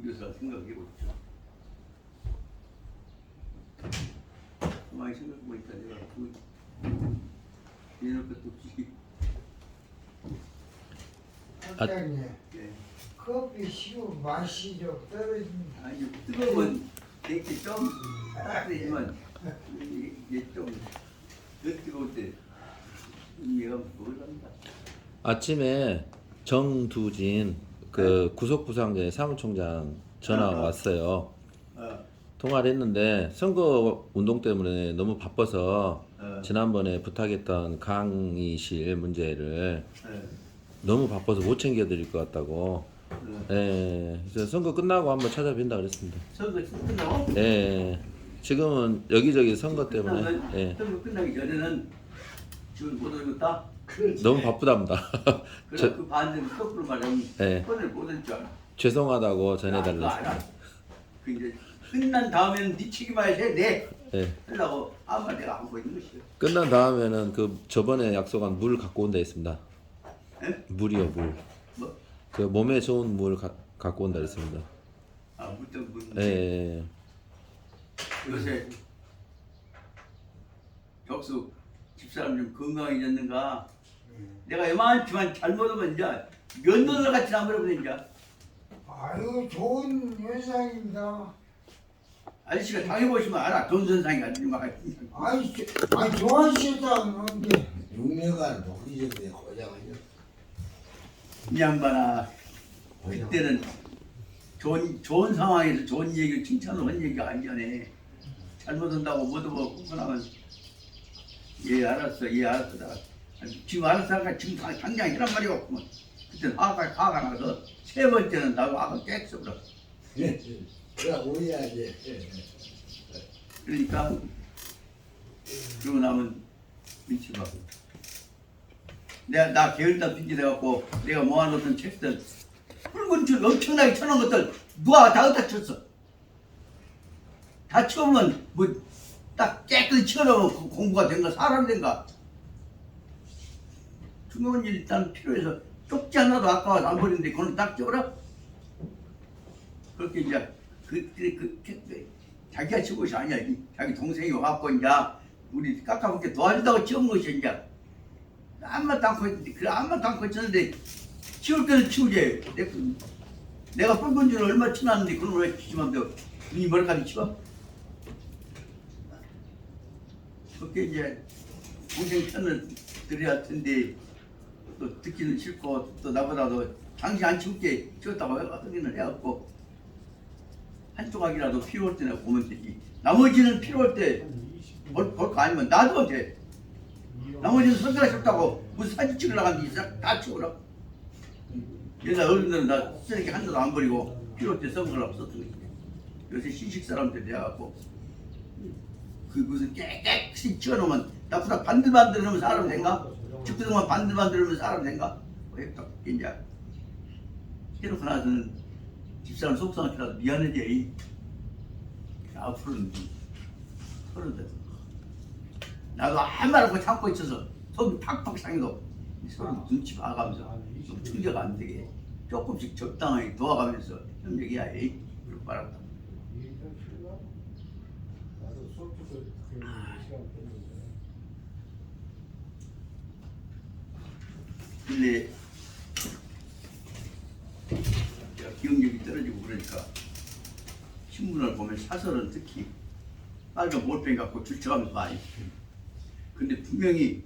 교사 생각해보죠. 많이 생각하고 있다. 내가 얘는 것도 없이. 학장님, 예. 커피 식으면 맛이 좀 떨어집니다. 아니 뜨거우면 되게 좀 따뜻하지만 이게 좀 더 뜨거울 때 얘가 모른다. 아침에 정두진 그 구속부상대 사무총장 전화가 왔어요. 통화를 했는데 선거 운동 때문에 너무 바빠서 지난번에 부탁했던 강의실 문제를 너무 바빠서 못 챙겨드릴 것 같다고. 예, 그래서 선거 끝나고 한번 찾아뵌다 그랬습니다. 선거 끝나고? 예, 지금은 여기저기 선거 때문에 예, 선거 끝나기 전에는 지금 못 오겠다. 너무 바쁘답니다. 그래서 그 반대로 거꾸로 말하면 예. 손을 못 올 줄 알아. 죄송하다고 그거 알아. 전해달랬습니다. 그 이제 끝난 다음에는 네 책임해야 돼. 네. 예. 하려고 아무 말 내가 하고 있는 것이요. 끝난 다음에는 그 저번에 약속한 물 갖고 온다 했습니다. 예? 물이요, 물. 뭐? 그 몸에 좋은 물 갖고 온다 했습니다. 아, 물병 물. 예. 요새 격수 집사람 좀 건강해졌는가? 내가 이만큼만 잘못하면 이제 면도들 같이 나버려버려 이제. 아유, 좋은 현상입니다. 아저씨가 당해보시면 알아. 돈선상이 아니지 막. 아이, 좋아하셨다는데. 6년간 독립인데 고장하죠. 이 양반아, 그때는 좋은 상황에서 좋은 얘기를 칭찬을 한 얘기가 아니잖아. 잘못한다고 못하고 하나면 예 알았어, 예 알았어. 나 지금 알았어, 하니까 지금 당장 이란 말이 없구만. 그때는 화가 나서 세 번째는 나도 화가 깨끗어버려. 그래 오해야지. 그러니까 그러고 나면 미치고 나 게을다 빈질해갖고 내가 모아놓던 책들 붉은 줄 엄청나게 쳐놓은 것들 누가 다 어디다 쳤어. 다 치우면 뭐 딱 깨끗이 치워놓으면 공부가 된가 사람 된가. 중요한 일 일단 필요해서 쪽지 하나도 아까워서 안 버리는데 그걸 딱 치워라. 그렇게 이제 자기가 치운 것이 아니야. 자기 동생이 와갖고 이제 우리 깎아먹게 도와준다고 치운 것이 이제 아무것도 않고 했는데 그래 아무것도 않고 쳤는데 치울 때는 치우지. 내가 붉은 줄을 얼마 치놨는데 그걸 왜 치지만 눈이 머리까지 치워? 그렇게 이제 동생 편을 드려야 할 텐데 또 듣기는 싫고 또 나보다도 당신 안 치울게 치웠다고 확인을 해갖고 한쪽 악이라도 필요할 때나 보면 되지. 나머지는 필요할 때 볼 거 아니면 놔도 돼. 나머지는 손가락 쳤다고 무슨 사진 찍으려고 하는데 다 치우라. 옛날 어른들은 나 쓰레기 하나도 안 버리고 필요할 때 선글라고 썼던 거지. 요새 신식 사람들 돼갖고 그 무슨 깨끗이 치워놓으면 나보다 반들반들 하면 사람 된가? 집구석만 반들반들 하면 사람 된가? 왜 또 이제 해놓고 나서는 집사람 속상하더라도 미안하지. 앞으로는 서른들 나도 한 말 없고 참고 있어서 속이 팍팍 상해도 서로 눈치 봐가면서 좀 충격 안 되게 조금씩 적당하게 도와가면서 협력해야 해. 그렇게 말한다. 근데 기억력이 떨어지고 그러니까 신문을 보면 사설은 특히 빨간 볼펜 갖고 줄쳐가면서 많이. 근데 분명히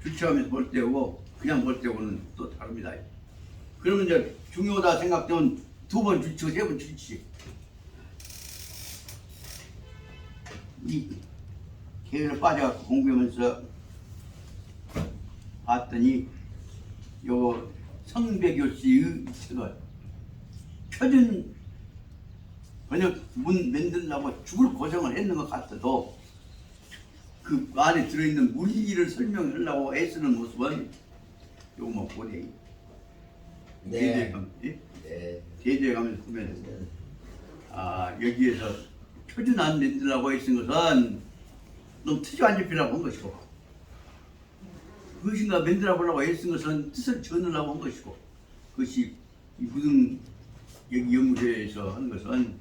줄쳐가면서 볼 때고 그냥 볼 때고는 또 다릅니다. 그러면 이제 중요하다 생각되면 2번 줄치고 3번 줄치지. 이 계열을 빠져갖고 공부하면서 봤더니 요 성배교 씨의 책을 표준 번역 문 만들려고 죽을 고생을 했는 것 같아도 그 안에 들어있는 무리를 설명하려고 애쓰는 모습은 요거만 보내. 네. 대대에 가면서 보면 아 여기에서 표준 안 만들려고 애쓴 것은 너무 트지안 잡히라고 한 것이고 그것인가 만들어 보려고 애쓴 것은 뜻을 전하려고 한 것이고 그것이 무슨 여기 연구소에서 하는 것은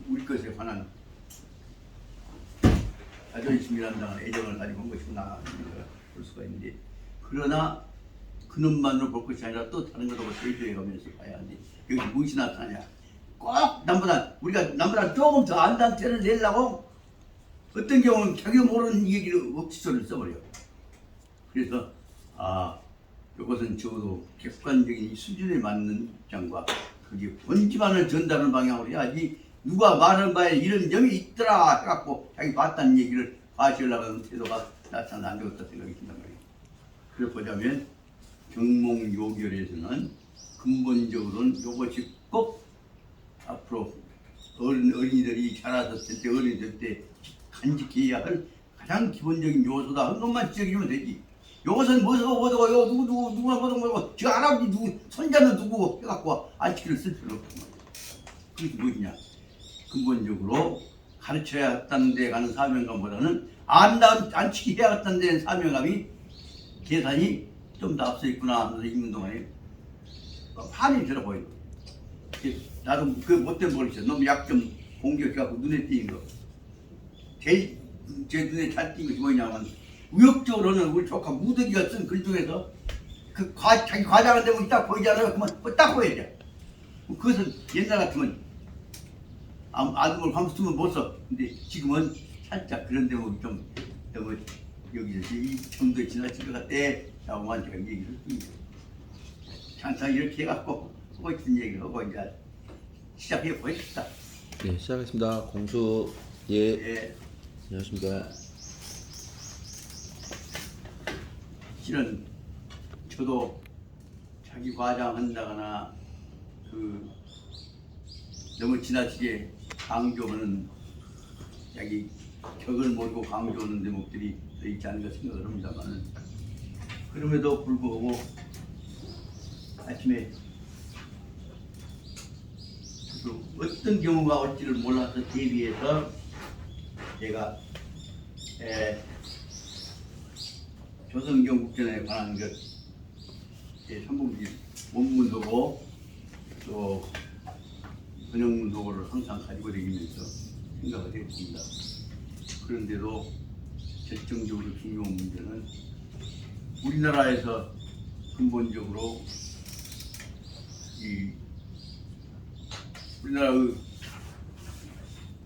우리 것에 관한 자존심이란다는 애정을 가지고 한 것이구나 볼 수가 있는데, 그러나 그놈만으로 볼 것이 아니라 또 다른 것하고 대조해 가면서 봐야 하는데, 여기 무엇이 나타나냐? 꼭 우리가 남보다 조금 더 안다는 태를 내려고 어떤 경우는 자기가 모르는 얘기를 억지소를 써버려. 그래서 이것은 적어도 객관적인 수준에 맞는 입장과 그게 본질만을 전달하는 방향으로 해야지, 누가 말하는 바에 이런 점이 있더라 해갖고 자기 봤다는 얘기를 과시하려고 하는 태도가 나타나면 안 되겠다 생각이 든단 말이에요. 그래서 보자면 경몽요결에서는 근본적으로는 이것이 꼭 앞으로 어린이들이 자라섰을 때, 어린이들 때 간직해야 할 가장 기본적인 요소다 하는 것만 지적해주면 되지. 요것은 뭐고 요 누구가 뭐고 저 할아버지 누구 손자는 누구 해갖고 안치기를 쓸 필요 없단 말이야. 그게 무엇이냐? 근본적으로 가르쳐야 했다는 데 가는 사명감보다는 안치기 해야 했다는 데 사명감이 계산이 좀 더 앞서 있구나 하면서 읽는 동안에 판이 들어 보여. 나도 그 못된 버릇이야. 너무 약점 공격해갖고 눈에 띄는 거. 제일 제 눈에 잘 띄는 것이 뭐냐면, 의욕적으로는 우리 조카 무더기가 쓴 글 중에서 자기 과장한 데면 딱 보이잖아요. 그러면 딱 보여야 돼. 그것은 옛날 같으면 아줌을 감수 쓰면 못 써. 근데 지금은 살짝 그런 데면 좀 너무 여기서 이 점도 지나친 것 같대 라고만 제가 얘기를 했습니다. 항상 이렇게 해갖고 하고 있던 얘기를 하고 이제 시작해 보겠습니다. 네, 시작하겠습니다. 공수 예. 예. 안녕하십니까. 실은 저도 자기 과장한다거나 너무 지나치게 강조하는, 자기 격을 모르고 강조하는 대목들이 있지 않을까 생각을 합니다만, 그럼에도 불구하고 아침에 어떤 경우가 올지를 몰라서 대비해서 제가 조선경국전에 관한 것 제3분기 원문도고 또 번역문도고를 항상 가지고 다니면서 생각을 했습니다. 그런데도 결정적으로 중요한 문제는 우리나라에서 근본적으로 우리나라의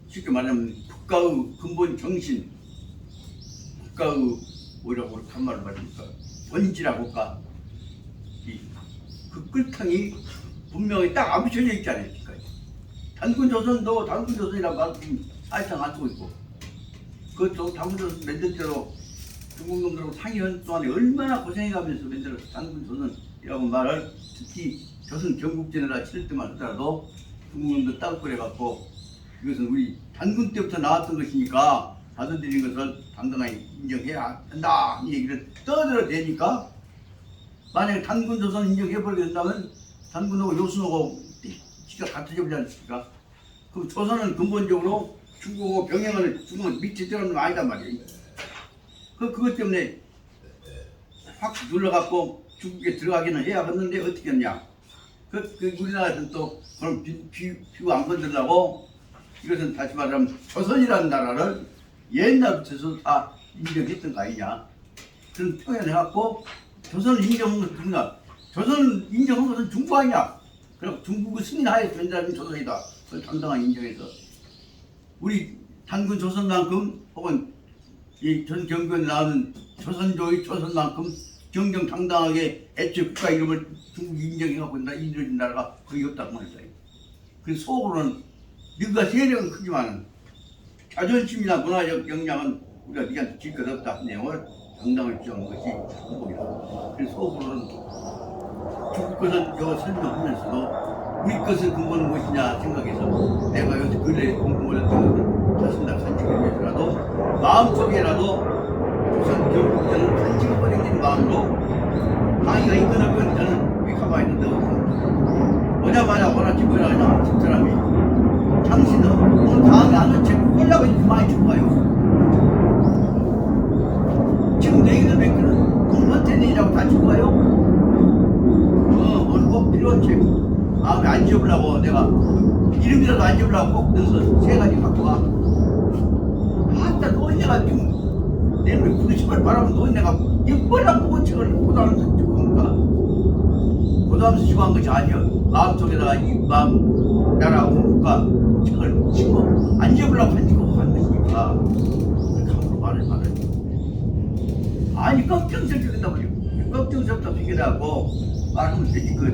쉽게 말하면 국가의 근본 정신, 국가의 뭐라고 한말로 말합니까? 본질이라고 할까? 그 끌탕이 분명히 딱 안 붙여져 있잖아요. 단군조선도 단군조선이라는 말씀 사실상 안 쓰고 있고, 그것도 단군조선 만들 때로 중국놈들하고 상의한 동안에 얼마나 고생해가면서 만들어서 단군조선이라고 말을, 특히 조선 경국전에다 치를 때만 하더라도 중국놈들 따뜻거려갖고 이것은 우리 단군 때부터 나왔던 것이니까 받아들인 것을 당당하게 인정해야 한다 이 얘기를 떠들어 대니까, 만약에 단군조선 인정해버리게 된다면 단군하고 요순하고 기가 같아져 버리지 않습니까? 그럼 조선은 근본적으로 중국하고 병행을, 중국은 밑에 들어가는 거 아니단 말이에요. 그것 때문에 확 눌러갖고 중국에 들어가기는 해야 했는데 어떻게 했냐? 우리나라에서는 또 그런 비유 안 건들려고 이것은 다시 말하면 조선이라는 나라를 옛날부터 다 인정했던 거 아니냐? 그런 표현해갖고 조선을 인정한 것은 누구냐? 조선을 인정한 것은 중국 아니냐? 그럼 중국의 승인하에 된다면 조선이다. 그걸 당당하게 인정해서 우리 단군 조선만큼 혹은 이 전 경변에 나오는 조선조의 조선만큼 정정당당하게 애초에 국가 이름을 중국이 인정해갖고 이루어진 나라가 거의 없다고 말이다. 그 속으로는 네가 세력은 크지만 자존심이나 문화적 역량은 우리가 네한테 질 것 없다 그 내용을 당당히 주장한 것이 한국이다. 그래서 속으로는 중국 것은 요 설명하면서도 우리 것의 근본은 무엇이냐 생각해서 내가 요새 근래에 공부를 했던 것은 자신나 간직을 위해서라도 마음속에라도 우선 결국에는 간직을 버리는 마음으로 강의가 이끌어갈 건 저는 왜 가만히 있는데 오자마자 뭐라 찍어야 하냐 집사람이 당신은 오늘 강의 안 한 책 꼴라고 이렇게 많이 주고 가요. 지금 내기는 몇 개는 공무원 테니라고 다 주고 가요. 오늘 꼭 필요한 책 마음에 안 지어 지으려고 내가 이름이라도 안 지으려고 꼭 넣어서 3가지 갖고 와. 아따 노인네가 지금 내일 그 시발 바라면 노인네가 이 뭐라 무거운 책을 고등학교 찍고 합니까? 고등학교 찍고 한 것이 아니야. 마음속에다가 이 마음 나라고 국가 책을 찍고 안 지으려고 안 찍고 한 것이니까 그렇게 함부로 말해. 아니 걱정스럽다 말이야. 걱정스럽다 비교하고 말하면 되지. 그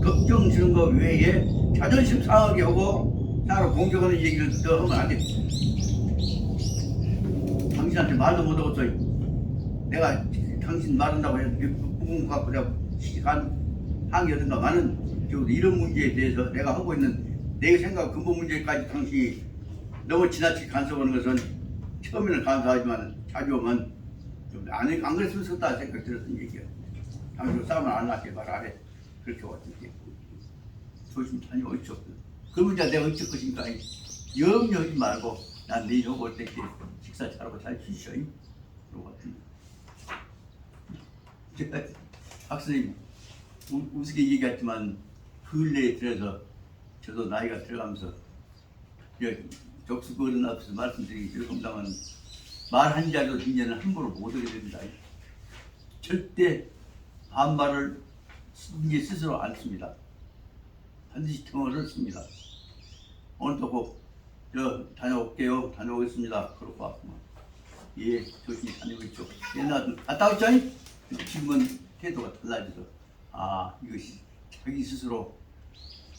걱정스러운 거 외에 자존심 상하게 하고 나를 공격하는 얘기를 더 하면 안 돼. 당신한테 말도 못하고 또 내가 당신 말한다고 해서 부분 갖고 내가 시간 항의하든가 많은 이런 문제에 대해서 내가 하고 있는 내 생각 근본 문제까지 당신이 너무 지나치게 간섭하는 것은 처음에는 감사하지만 자주 오면 안 그랬으면 좋다 생각 들었던 얘기야. 당신 싸움을 안 하게 말 안 해. 그렇게 왔던지 조심 다녀오십시오. 그 문제 내가 어쩔 것인가 염려하지 말고 난 내일 오고 올 때 식사 잘하고 잘 쉬셔. 그러고 왔더니 박사님 우습게 얘기했지만 근래에 들어서 저도 나이가 들어가면서 적수거른 앞에서 말씀드리기 죄송합니다만 말 한 자리도 이제는 함부로 못 하게 됩니다. 절대 반말을 이제 스스로 안 씁니다. 반드시 통어를 씁니다. 오늘도 꼭 다녀올게요. 다녀오겠습니다. 그러고 왔구만. 예, 조심히 다녀오겠죠. 옛날 갔다 왔죠? 지금은 태도가 달라져서 이것이 자기 스스로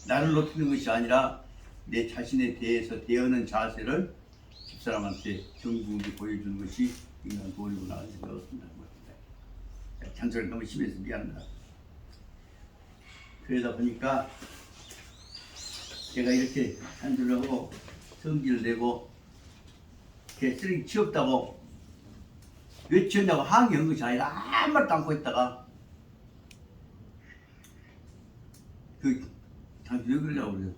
나를 높이는 것이 아니라 내 자신에 대해서 대하는 자세를 집사람한테 정중하게 보여주는 것이 인간 도리구나 하는 생각을 한다는 겁니다. 잔소리가 너무 심해서 미안합니다. 그러다 보니까 제가 이렇게 잔소리를 하고 성질을 내고 쓰레기 치웠다고 왜 치웠냐고 항의한 것이 아니라 아무 말도 않고 있다가 당신 왜 그러냐고 그래요.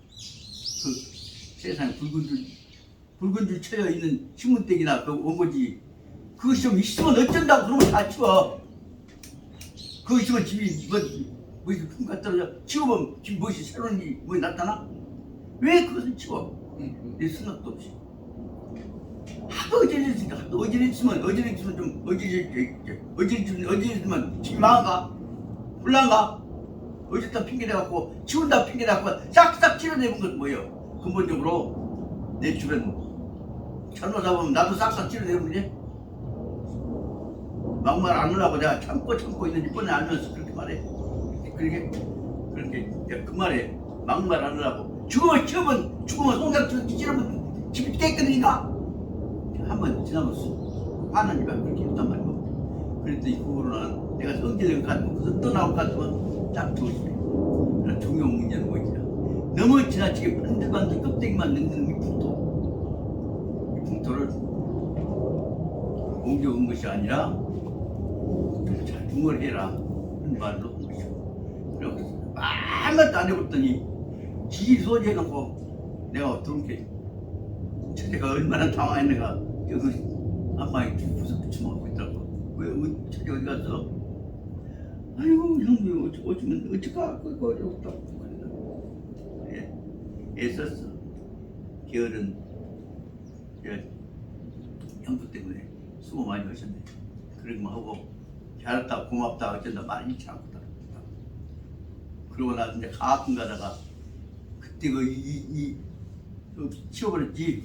세상에 붉은 줄 쳐져 있는 신문대기나 그 원고지 그것이 좀 있으면 어쩐다고 그러면 다 치워. 그거 있으면 집이 뭐 흠가 떨어져 치우면 집 무엇이 새로운 일이 뭐 나타나? 왜 그것을 치워? 내 생각도 없이 하도 어지러있으면 좀 어지러있으면 집이 망한가? 불난가? 어쨌든 핑계대갖고 치운다 핑계대갖고 싹싹 치러내는 건 뭐예요? 근본적으로 내 주변 잘못하다 보면 나도 싹싹 치러내는 거지? 막말 안 하려고 내가 참고 있는지 뻔히 알면서 그렇게 말해. 그렇게 그 말에 막말 안 하려고 죽으면 송장 찌르면 집이 깨끗하니까 한번 지나면 화나니까 그렇게 했단 말이고. 그랬더니 그 후로는 내가 성질을 갖고 그래서 떠나올 것 같으면 딱 조심해. 그런 중요한 문제는 뭐지? 너무 지나치게 반들반들 껍데기만 넣는 이 풍토를 공격한 것이 아니라 잘 붕어해라 하는 말로 한 것이고. 그래서 아무것도 안 해봤더니 지지 소지해놓고 내가 들어오게 처제가 얼마나 당황했는가 여기 안방에 구석 붙여먹고 있더라고. 왜 처제 어디 갔어? 아이고 형님 어쩌면 어쩌까 그거 어쩌고 애썼어. 게으른 형부 때문에 수고 많이 하셨네. 그러기만 하고 잘했다 고맙다 어쩐다 많이 참고 그러고 나서 이제 가끔 가다가 그때 치워버렸지.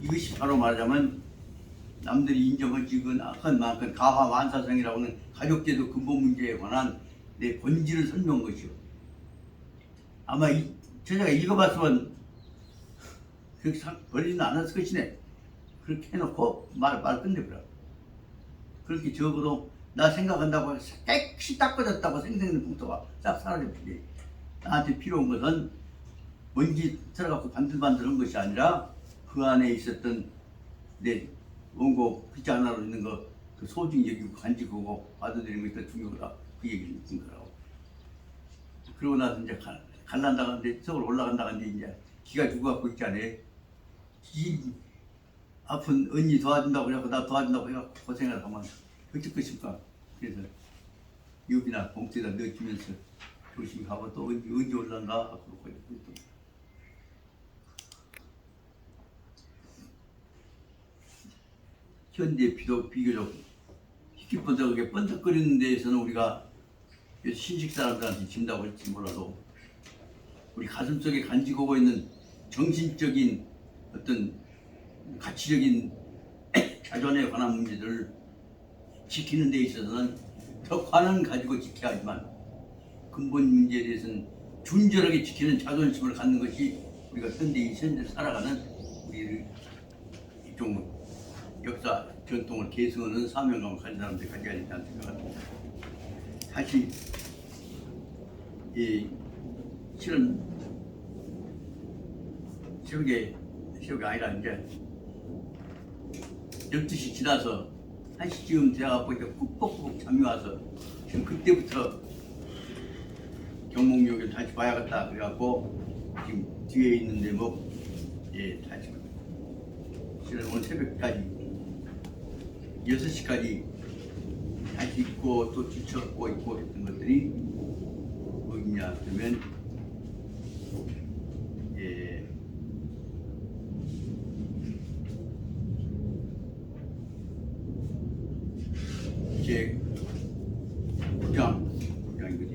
이것이 바로 말하자면 남들이 인정하지 한 만큼 가화만사성이라고 하는 가족제도 근본 문제에 관한 내 본질을 설명한 것이오. 아마 저자가 읽어봤으면 그렇게 버리지는 않았을 것이네. 그렇게 해놓고 말 끝내버려. 그렇게 적어도 나 생각한다고 깨끗이 닦아졌다고 생생한 풍토가 싹 사라져버리지. 나한테 필요한 것은 먼지 들어가고 반들반들한 것이 아니라 그 안에 있었던 내 원고 글자 하나로 있는 거 그 소중히 여기고 간직하고 받아들이는 것이 더 중요하다. 그 얘기를 듣는 거라고. 그러고 나서 이제 갈란다가는데 서울 올라간다가는데 이제 기가 죽어갖고 있잖아. 아픈 언니 도와준다고 해갖고 나 도와준다고 해갖고 고생을 하면 어쩔 것입니까? 그래서 유비나 봉투에다 넣어주면서 조심히 가고 또 언제 올란가 앞으로 거기 또. 현대 비교적 희귀번쩍하게 번쩍거리는 데에서는 우리가 신식 사람들한테 진다고 할지 몰라도 우리 가슴속에 간직하고 있는 정신적인 어떤 가치적인 자존에 관한 문제들을 지키는 데 있어서는 덕화는 가지고 지켜야 하지만 근본 문제에 대해서는 준절하게 지키는 자존심을 갖는 것이 우리가 현대인 현재 살아가는 우리 이쪽 역사 전통을 계승하는 사명감을 가진 사람들이 가져야 된다는 생각합니다. 다시 이 실은 새벽이 아니라 이제 12시 지나서 1시쯤 돼갖고 이제 꾹꾹꾹 잠이 와서 지금 그때부터 경목역을 다시 봐야겠다 그래갖고 지금 뒤에 있는데 다시 실은 오늘 새벽까지 6시까지 다시 있고 또 지쳐갖고 있고 했던 것들이 뭐냐 그러면 제 부장이거지.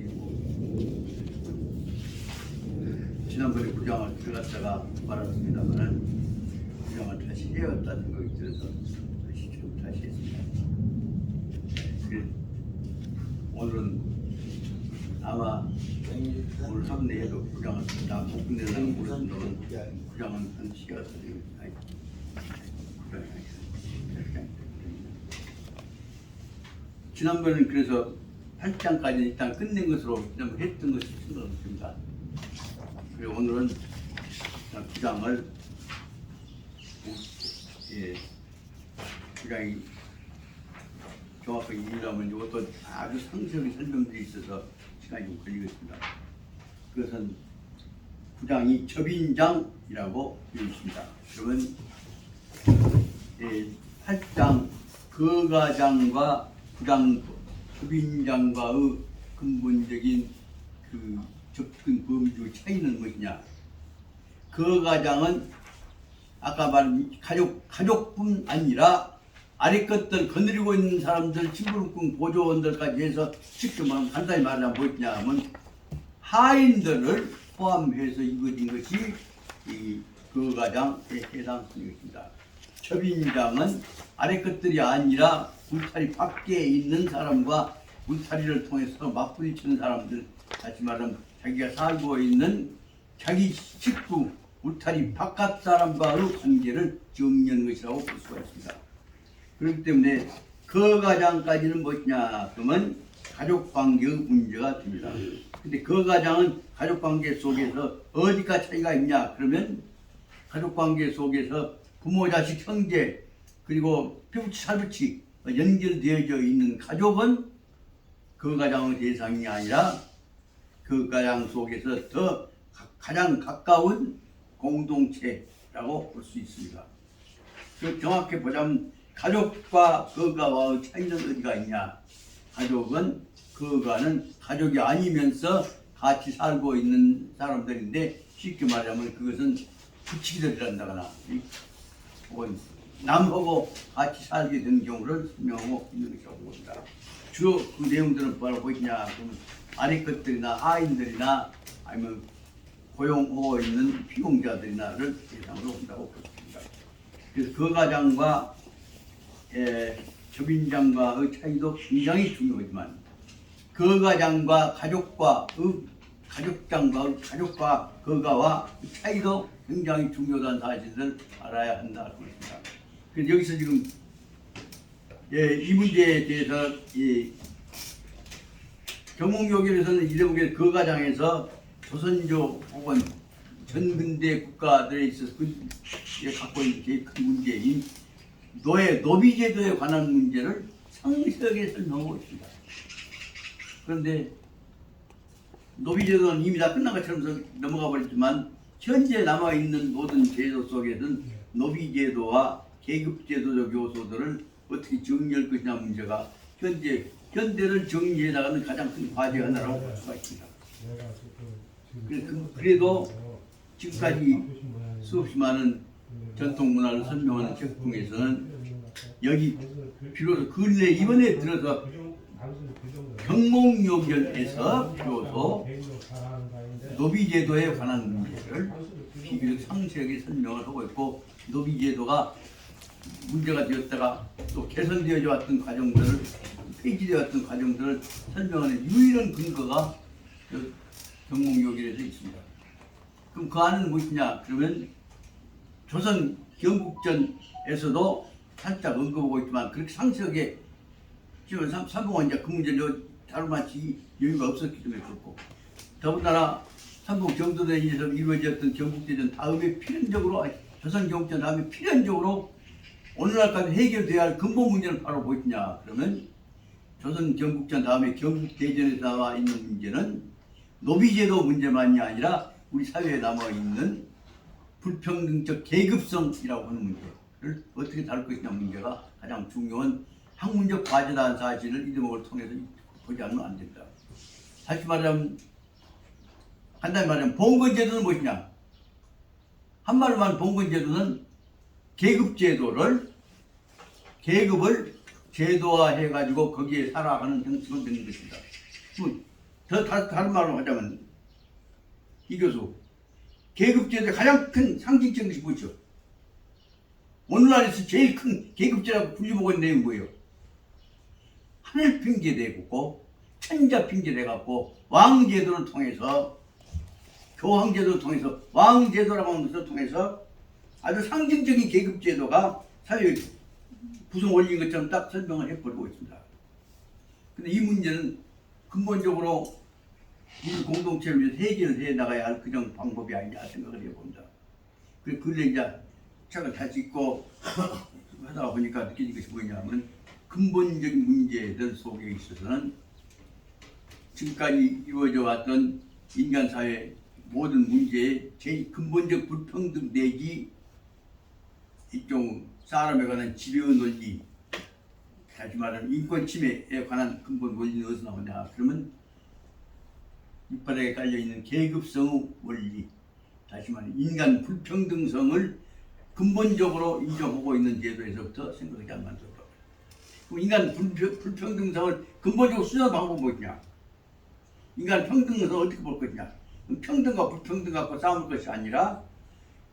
지난번에 부장을 들어갔다가 말았습니다만 부장을 다시 해야겠다는 생각이 들어서 다시 했습니다. 오늘은 아마 오늘 하루 내에도 부장을 다 복근내려고 모르는 부장은 한 시간 지난번에는 그래서 8장까지 일단 끝낸 것으로 지난번 했던 것이 생각이 듭니다. 그리고 오늘은 부장을 부장이 정확하게 이해하면 이것도 아주 상세하게 설명들이 있어서 시간이 좀 걸리겠습니다. 그것은 부장이 접인장이라고 되어 있습니다. 그러면 8장 거가장과 부장 접인장과의 근본적인 그 접근 범주 차이는 무엇이냐? 거가장은 아까 말한 가족뿐 아니라 아래 것들 건드리고 있는 사람들, 친구분 보조원들까지 해서 쉽게 말하면 간단히 말하면 무엇이냐 하면 하인들을 포함해서 이루어진 것이 이 거가장에 해당하는 것입니다. 접인장은 아래 것들이 아니라 울타리 밖에 있는 사람과 울타리를 통해서 맞부딪히는 사람들, 다시 말하면 자기가 살고 있는 자기 식구, 울타리 바깥 사람과의 관계를 정리하는 것이라고 볼 수가 있습니다. 그렇기 때문에 거가장까지는 무엇이냐 그러면 가족관계의 문제가 됩니다. 근데 거가장은 가족관계 속에서 어디가 차이가 있냐 그러면 가족관계 속에서 부모, 자식, 형제 그리고 피부치, 살부치 연결되어져 있는 가족은 거가장의 대상이 아니라 거가장 속에서 더 가장 가까운 공동체라고 볼 수 있습니다. 정확히 보자면 가족과 거가와의 차이는 어디가 있냐? 가족은 거가는 가족이 아니면서 같이 살고 있는 사람들인데 쉽게 말하면 그것은 부치기들이란다거나 혹은 남하고 같이 살게 되는 경우를 설명하고 있는 것이라고 봅니다. 주로 그 내용들은 바로 무엇이냐? 그러면 아래 것들이나 하인들이나 아니면 고용하고 있는 피용자들이나를 대상으로 한다고 그렇습니다. 그래서 거가장과 접인장과의 차이도 굉장히 중요하지만 거가장과 가족과 거가와 차이도 굉장히 중요한 사실을 알아야 한다 그렇습니다. 그래서 여기서 지금 이 문제에 대해서 경몽교결에서는 이래보게 거가장에서 조선조 혹은 전근대 국가들에 있어서 갖고 있는 제일 큰 문제인 노비제도에 관한 문제를 상세하게 설명하고 있습니다. 그런데 노비제도는 이미 다 끝난 것처럼 넘어가 버렸지만 현재 남아있는 모든 제도 속에는 노비제도와 계급제도적 요소들을 어떻게 정리할 것이냐 문제가 현대를 정리해 나가는 가장 큰 과제 하나라고 볼 수가 있습니다. 그래도 지금까지 수없이 많은 전통 문화를 설명하는 책 중에서는 여기 비로소 근래 이번에 들어서 경몽요결에서 비로소 노비제도에 관한 문제를 비교적 상세하게 설명을 하고 있고, 노비제도가 문제가 되었다가 또 개선되어져 왔던 과정들을, 폐지되어 왔던 과정들을 설명하는 유일한 근거가 경몽요결에서 있습니다. 그럼 그 안은 무엇이냐? 그러면 조선 경국전에서도 살짝 언급하고 있지만 그렇게 상세하게 지금 삼봉은 이제 그 문제를 다루마치 여유가 없었기 때문에 그렇고, 더군다나 삼봉 정도전에서 이루어졌던 경국대전 다음에 필연적으로, 조선 경국전 다음에 필연적으로 오늘날까지 해결돼야 할 근본 문제는 바로 무엇이냐? 그러면 조선 경국전 다음에 경국대전에 나와 있는 문제는 노비제도 문제만이 아니라 우리 사회에 남아있는 불평등적 계급성이라고 하는 문제를 어떻게 다룰 것이냐 문제가 가장 중요한 학문적 과제라는 사실을 이 대목을 통해서 보지 않으면 안 된다. 다시 말하면, 간단히 말하면 봉건제도는 무엇이냐? 한말로 말하면 봉건제도는 계급제도를, 계급을 제도화해가지고 거기에 살아가는 형식을 내는 것입니다. 더 다른 말로 하자면, 이 교수, 계급제도의 가장 큰 상징적인 것이 뭐죠? 오늘날에서 제일 큰 계급제라고 분류하고 있는 내용이 뭐예요? 하늘 핑계대고 천자 핑계대갖고 왕제도를 통해서, 교황제도를 통해서, 왕제도라고 하는 것을 통해서 아주 상징적인 계급제도가 사회 구성 원리인 것처럼 딱 설명을 해버리고 있습니다. 근데 이 문제는 근본적으로 우리 공동체를 위해서 해결을 해 나가야 할 그런 방법이 아니냐 생각을 해봅니다. 그래서 그래 이제 책을 다시 읽고 하다 보니까 느끼는 것이 뭐냐면, 근본적인 문제들 속에 있어서는 지금까지 이루어져 왔던 인간사회 모든 문제의 제일 근본적 불평등 내지 일종 사람에 관한 지배 논리, 다시 말하면 인권 침해에 관한 근본 원리는 어디서 나오냐? 그러면 밑바닥에 깔려있는 계급성 원리, 다시 말하면 인간 불평등성을 근본적으로 인정하고 있는 제도에서부터 생각하지 않는 거죠. 그럼 인간 불평등성을 근본적으로 수정하는 방법은 뭐냐? 인간 평등성을 어떻게 볼 것이냐? 평등과 불평등 갖고 싸울 것이 아니라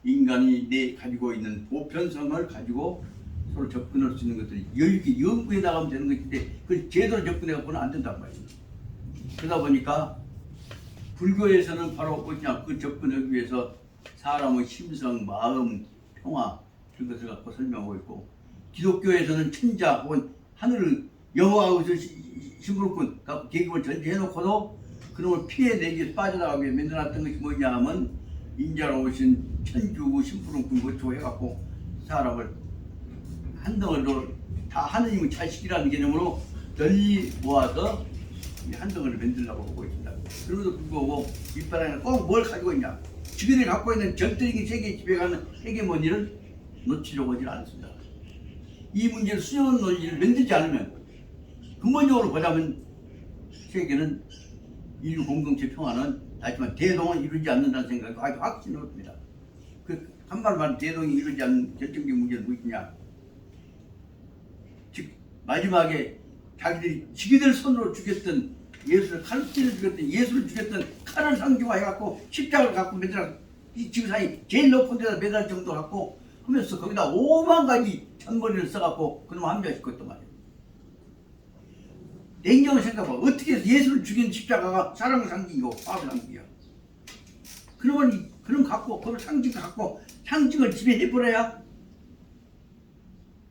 인간이 가지고 있는 보편성을 가지고 서로 접근할 수 있는 것들이 여유있게 연구해 나가면 되는 것인데, 그 제대로 접근해갖고는 안 된단 말이에요. 그러다 보니까 불교에서는 바로 뭐냐, 그 접근하기 위해서 사람의 심성, 마음, 평화 이런 것을 갖고 설명하고 있고, 기독교에서는 천자 혹은 하늘을 여호와하고서 심부름꾼 갖고 계급을 전제해놓고도 그놈을 피해내기 빠져나가기 위해 만들어놨던 것이 뭐냐 하면, 인자로 오신 천주 심부름꾼 거쳐 해갖고 사람을 한 덩어리로 다 하느님의 자식이라는 개념으로 널리 모아서 한 덩어리를 만들려고 하고 있습니다. 그럼에도 불구하고 밑바닥에는 꼭 뭘 가지고 있냐? 지그들이 갖고 있는 절대적인 세계에 지배하는 헤게모니를 놓치려고 하지 않습니다. 이 문제를 수용하는 논리를 만들지 않으면, 근본적으로 보자면 세계는 인류 공동체 평화는, 하지만 대동은 이루지 않는다는 생각이 아주 확신을 합니다. 그 한말 말하면 대동이 이루지 않는 결정적인 문제는 무엇이냐? 즉 마지막에 자기들이 지기들 손으로 죽였던 예수를, 칼로 찔러 죽였던 예수를 죽였던 칼을 상징화해갖고 십자가를 갖고 매달아, 이 지구상이 제일 높은 데다 매달 정도 갖고 하면서 거기다 5만 가지 천머리를 써갖고 그놈 합리화시켰단 말이에요. 냉정을 생각해봐. 어떻게 해서 예수를 죽인 십자가가 사랑의 상징이고 화합의 상징이야. 그러면 그럼 갖고 그걸 상징 갖고 상징을 지배해버려야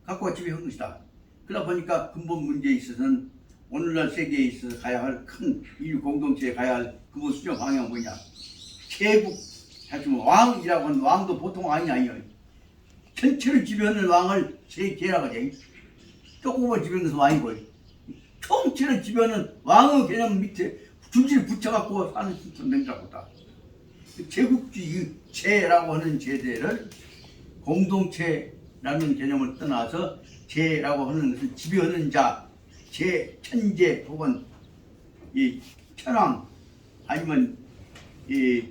갖고 지배한 것이다. 그러다 보니까 근본 문제에 있어서는 오늘날 세계에 있어서 가야 할 큰 인류 공동체에 가야 할 근본 수정 방향은 뭐냐? 제국, 다시 말하면 왕이라고 하는 왕도 보통 왕이 아니에요. 전체를 지배하는 왕을 제개라고 하지. 조금만 지배하는 것은 왕이고, 통째를 지배하는 왕의 개념 밑에 줄지를 붙여갖고 사는 존재라고 한다. 제국주의 제라고 하는 제대를 공동체라는 개념을 떠나서 제라고 하는 것을 지배하는 자, 제, 천재 혹은 이 천왕 아니면 이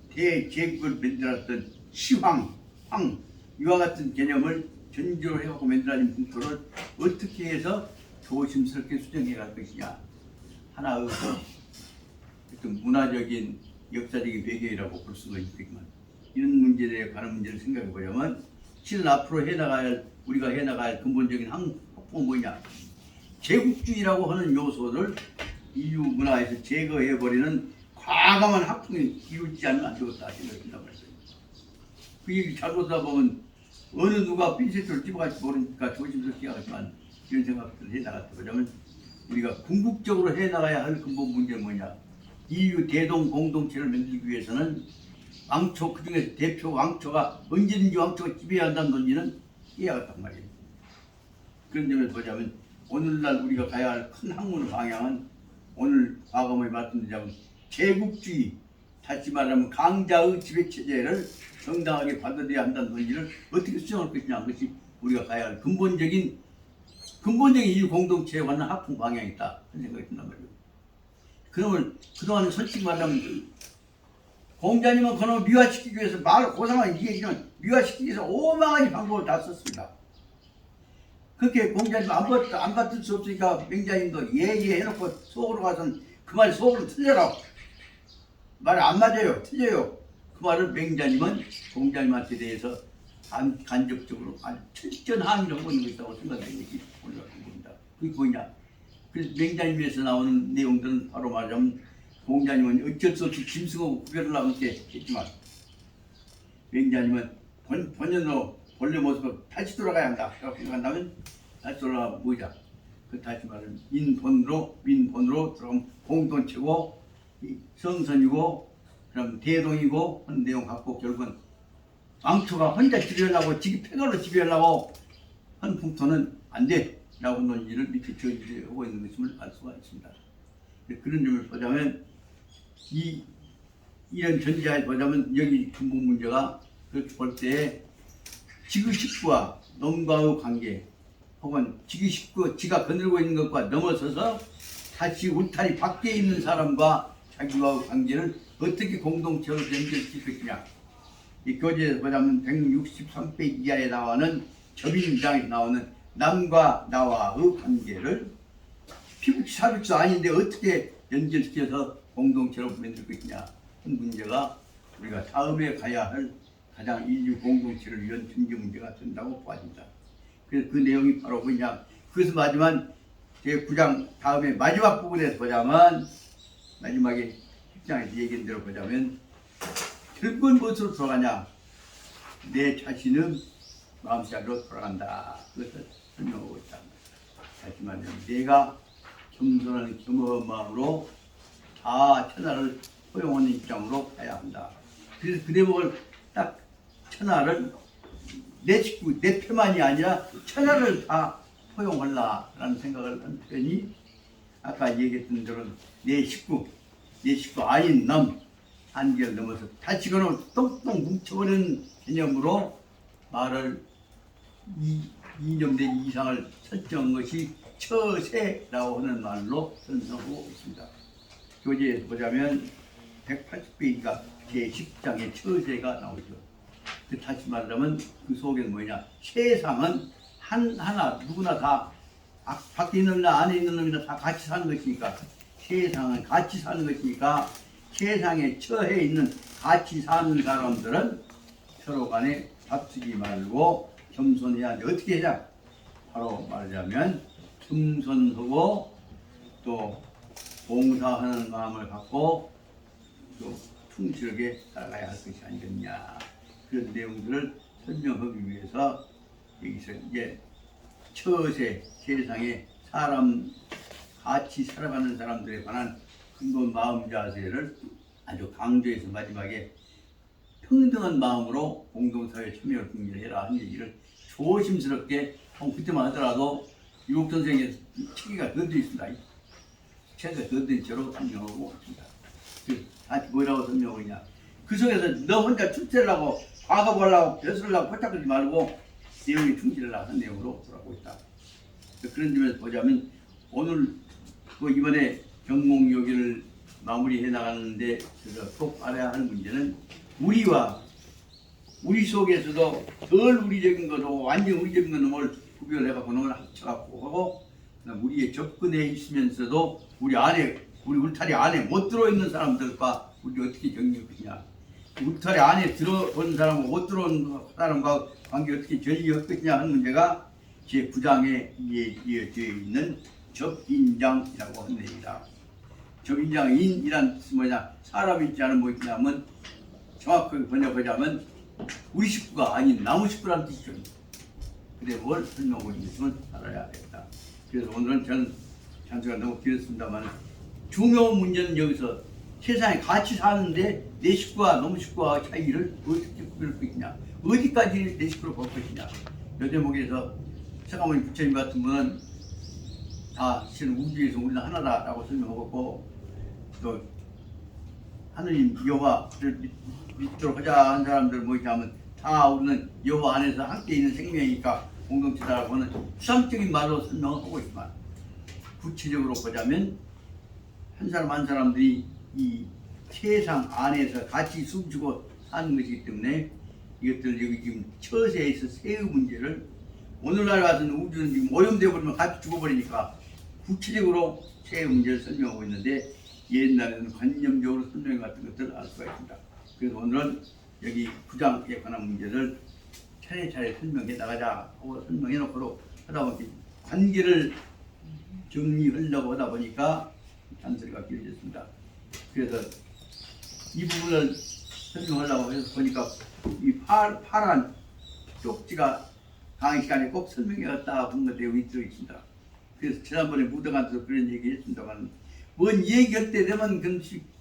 대제국을 만들었던 시황, 황 이와 같은 개념을 전조를 해갖고 만들어진 풍토를 어떻게 해서 조심스럽게 수정해 갈 것이냐 하나의 어떤 문화적인 역사적인 배경이라고 볼 수가 있겠지만 이런 문제에 관한 문제를 생각해 보자면 실은 앞으로 우리가 해나갈 근본적인 학폭은 뭐냐 제국주의라고 하는 요소를 인류 문화에서 제거해버리는 과감한 학풍이 이루어지지 않으면 안 되겠다 생각한단 말이에요. 그 얘기 잘못하다 보면 어느 누가 핀셋을 집어갈지 모르니까 조심스럽게 하지만 이런 생각들을 해나갔다 보자면 우리가 궁극적으로 해나가야 할 근본 문제는 뭐냐 인류 대동 공동체를 만들기 위해서는 왕초 그중에서 대표 왕초가 언제든지 왕초가 지배해야 한다는 논리는 이해하겠단 말이에요. 그런 점에서 보자면 오늘날 우리가 가야 할 큰 학문 방향은 오늘 과거에 말씀드리자면 제국주의 다시 말하면 강자의 지배체제를 정당하게 받아들여야 한다는 논리를 어떻게 수정할 것이냐 그것이 우리가 가야 할 근본적인 인류 공동체에 관한 학문 방향이 있다 그런 생각이 든단 말이에요. 그러면 그동안 솔직히 말하면 공자님은 그놈을 미화시키기 위해서 말을 고상한 이해지만 미화시키기 위해서 오만한 방법을 다 썼습니다. 그렇게 공자님 안 받을 수 없으니까 맹자님도 예예 해놓고 속으로 가서는 그 말이 속으로 틀려라. 말이 안 맞아요. 틀려요. 그 말을 맹자님은 공자님한테 대해서 간접적으로 아주 철저항의를 하고 있는 것이라고 생각하는 것이 오늘 같은 겁니다. 그게 뭐냐. 그래서 맹자님에서 나오는 내용들은 바로 말하자면 공자님은 어쩔 수 없이 짐승하고 구별을 하고 했지만 맹자님은 본연으로 본래 모습으로 다시 돌아가야 한다. 라고 생각한다면 다시 돌아가 뭐냐. 그 다시 말하면 민본으로 들어가면 공동체고 성선이고 그럼 대동이고 하는 내용 갖고 결국은 왕초가 혼자 지배하려고 지기 패거로 지배하려고 한 풍토는 안 돼. 라고 논리를 밑에 저지하고 있는 것임을 알 수가 있습니다. 그런 점을 보자면 이런 전제하에 보자면 여기 근본 문제가 그렇게 볼 때 지그식구와 농가의 관계 혹은 지그식구 지가 거느리고 있는 것과 넘어서서 다시 울타리 밖에 있는 사람과 자기와의 관계를 어떻게 공동체로 연결시킬 것이냐. 이 교재에서 보자면 163페이지 이하에 나오는 접인장에 나오는 남과 나와의 관계를 피부치 사백도 아닌데 어떻게 연결시켜서 공동체로 만들 것이냐 하는 문제가 우리가 다음에 가야 할 가장 인류 공동체를 위한 전제 문제가 된다고 보아집니다. 그래서 그 내용이 바로 뭐냐 그것을 마지막 제9장 다음에 마지막 부분에서 보자면 마지막에 10장에서 얘기한 대로 보자면 결국은 무엇으로 돌아가냐 내 자신은 마음씨로 돌아간다. 그것을 설명하고 있다. 다시 말하면 내가 겸손한 겸허한 마음으로 다 천하를 포용하는 입장으로 가야 한다. 그래서 그 대목을 딱 천하를 내 식구, 내 표만이 아니라 천하를 다 포용하려라는 생각을 한 표현이 아까 얘기했던 대로 내 식구 아닌 남 한계를 넘어서 다시거나 똥똥 뭉쳐버리는 개념으로 말을 이념된 이상을 설정한 것이 처세라고 하는 말로 설명하고 있습니다. 교재에 보자면 180페이지가 제10장의 처세가 나오죠. 다시 말하자면 그 속에는 뭐냐 세상은 하나 누구나 다 밖에 있는 놈이나 안에 있는 놈이나 다 같이 사는 것이니까 세상은 같이 사는 것이니까 세상에 처해 있는 같이 사는 사람들은 서로 간에 다투지 말고 겸손해야 하는데 어떻게 해야 바로 말하자면 겸손하고 또 봉사하는 마음을 갖고 또 충실하게 살아가야 할 것이 아니겠냐 그런 내용들을 설명하기 위해서 여기서 이제 처세 세상에 사람 같이 살아가는 사람들에 관한 근본 마음 자세를 아주 강조해서 마지막에 평등한 마음으로 공동사회 참여를 국민해라 하는 얘기를 조심스럽게 그때만 하더라도 유국 선생의 책이가 더 있습니다. 책이 더 된 채로 설명하고 있습니다. 다시 뭐라고 설명하고 있냐. 그 속에서 너 혼자 출세를 하고 과거 보려고 벼슬을 하고 포착하지 말고 내용에 충실하라 하는 내용으로 돌아가고 있다. 그런 점에서 보자면 오늘 이번에 경몽여기를 마무리해 나가는데 그래서 꼭 알아야 하는 문제는 우리 속에서도 덜 우리적인 것하고 완전 우리적인 놈을 구별해갖고 놈을 합쳐갖고 하고 그다음 우리의 접근해 있으면서도 우리 울타리 안에 못 들어있는 사람들과 우리 어떻게 정리할 것이냐, 울타리 안에 들어온 사람과 못 들어온 사람과 관계 어떻게 전리할 것이냐 하는 문제가 제9장에 이어져 있는 접인장이라고 하는 얘기다. 접인장인이란 뜻이 뭐냐, 사람이 있지 않은 뭐냐면 정확하게 번역하자면 우리 식구가 아닌 나무 식구라는 뜻이죠. 그래 뭘 설명하고 있는지는 알아야겠다. 그래서 오늘은 저는 잔소리가 너무 길었습니다만 중요한 문제는 여기서 세상에 같이 사는데 내 식구와 너무 식구와 차이를 어떻게 구별할 것이냐, 어디까지 내 식구를 볼 것이냐. 요 대목에서 세가모니 부처님 같은 분은 다 실은 우주에서 우리는 하나다라고 설명하고 또 하느님 여호와를 믿도록 하자 하는 사람들 뭐냐면 다 우리는 여호와 안에서 함께 있는 생명이니까 공동체다라고 하는 추상적인 말로 설명을 하고 있지만 구체적으로 보자면 한 사람 한 사람들이 이 세상 안에서 같이 숨쉬고 사는 것이기 때문에 이것들 여기 지금 처세에 있어 세의 문제를 오늘날 와서는 우주는 지금 오염되어 버리면 같이 죽어버리니까 구체적으로 세의 문제를 설명하고 있는데 옛날에는 관념적으로 설명 같은 것들을 알 수가 있습니다. 그래서 오늘은 여기 9장에 관한 문제를 차례차례 설명해 나가자 하고 설명해 놓고 하다 보니 관계를 정리하려고 하다 보니까 잔소리가 길어졌습니다. 그래서 이 부분을 설명하려고 해서 보니까 이 파란 쪽지가 강의 시간에 꼭 설명해야겠다 하는 것에 들어 있습니다. 그래서 지난번에 무등한테도 그런 얘기 했습니다만 뭔 얘기할 때 되면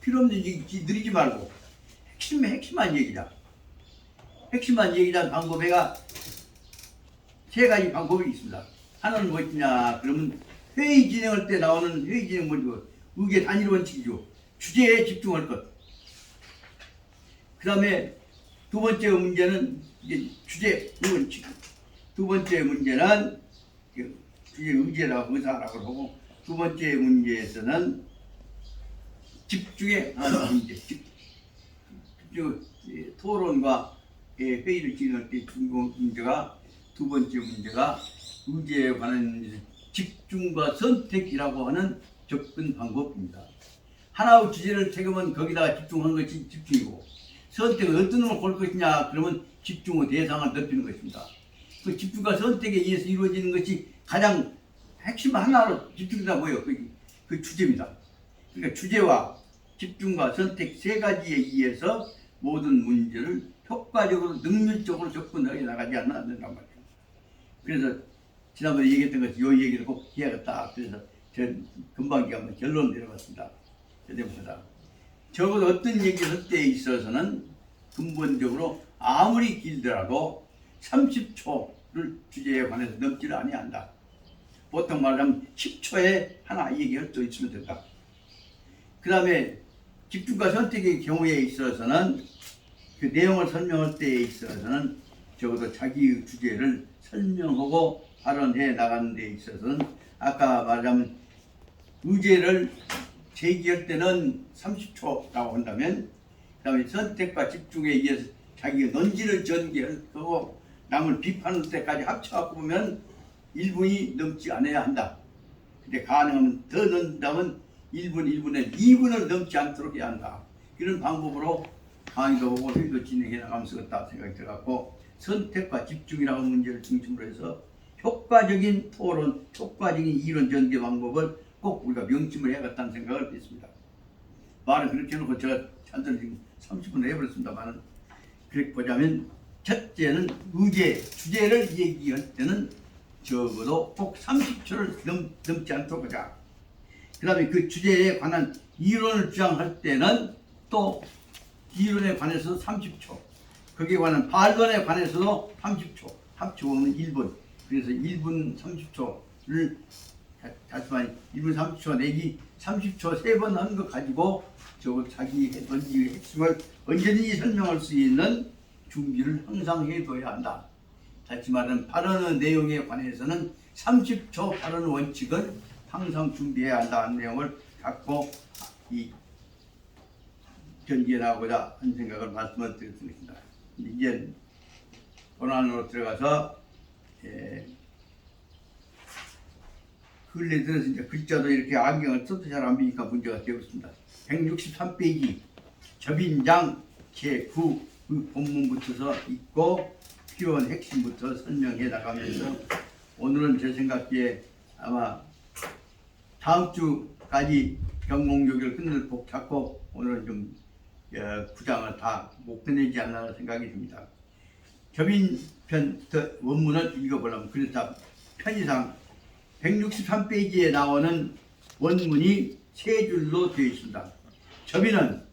필요 없는 얘기 느리지 말고 핵심한 얘기다. 핵심한 얘기란 방법에가 세 가지 방법이 있습니다. 하나는 무엇이냐 그러면 회의 진행할 때 나오는 회의 진행 뭐죠? 의계 단일 원칙이죠. 주제에 집중할 것. 그 다음에 두 번째 문제는 이제 주제 원칙. 두 번째 문제는 주제 의제라고 의사라고 하고 두 번째 문제에서는 집중의 문제. 토론과 회의를 진행할 때 중요한 문제가 두 번째 문제가 의제에 관한 집중과 선택이라고 하는 접근 방법입니다. 하나의 주제를 택하면 거기다가 집중하는 것이 집중이고 선택은 어떤 놈을 볼 것이냐 그러면 집중의 대상을 넓히는 것입니다. 그 집중과 선택에 의해서 이루어지는 것이 가장 핵심 하나로 집중이다 뭐예요? 그 주제입니다. 그러니까 주제와 집중과 선택 세 가지에 의해서 모든 문제를 효과적으로 능률적으로 접근하게 나가지 않는단 말이에요. 그래서 지난번에 얘기했던 것이 이 얘기를 꼭 해야겠다. 그래서 전 금방 한번 결론을 내려봤습니다. 제대보다 적어도 어떤 얘기를 할 때에 있어서는 근본적으로 아무리 길더라도 30초를 주제에 관해서 넘지를 아니한다. 보통 말하면 10초에 하나 얘기할 수 있으면 된다. 그 다음에 집중과 선택의 경우에 있어서는 그 내용을 설명할 때에 있어서는 적어도 자기의 주제를 설명하고 발언해 나가는 데 있어서는 아까 말하자면 의제를 제기할 때는 30초라고 한다면 그 다음에 선택과 집중에 의해서 자기가 논지를 전개하고 남을 비판할 때까지 합쳐갖고 보면 1분이 넘지 않아야 한다. 근데 가능하면 더 넣는다면 1분에 2분을 넘지 않도록 해야 한다. 이런 방법으로 강의도 하고 회의도 진행해 나가면서 그렇다 생각이 들어갖고 선택과 집중이라는 문제를 중심으로 해서 효과적인 토론, 효과적인 이론 전개 방법을 꼭 우리가 명심을 해야겠다는 생각을 했습니다. 말은 그렇게 해놓고 제가 잔소리 지금 30분을 해버렸습니다만 그렇게 보자면 첫째는 의제, 주제를 얘기할 때는 적어도 꼭 30초를 넘지 않도록 하자. 그 다음에 그 주제에 관한 이론을 주장할 때는 또 이론에 관해서 30초, 거기에 관한 반론에 관해서도 30초, 합쳐보면 1분. 그래서 1분 30초를 자수만 1분 30초 내기 30초 3번 하는 거 가지고 적어도 자기 던지의 핵심을 언제든지 설명할 수 있는 준비를 항상 해둬야 한다. 다시 말하면 발언의 내용에 관해서는 30초 발언 원칙을 항상 준비해야 한다는 내용을 갖고 이 견지해 나가고자 한 생각을 말씀을 드렸습니다. 이제 본안으로 들어가서 근래 들어서 이제 글자도 이렇게 안경을 써도 잘 안 보니까 문제가 되었습니다. 163페이지 접인장 제9 그 본문부터서 읽고 필요한 핵심부터 설명해 나가면서 오늘은 제 생각에 아마 다음 주까지 경공교기를 끝낼 복 잡고 오늘은 좀 구장을 다 못 끝내지 않나 생각이 듭니다. 접인편 원문을 읽어보려면 그렇다 편의상 163페이지에 나오는 원문이 세 줄로 되어 있습니다. 접인은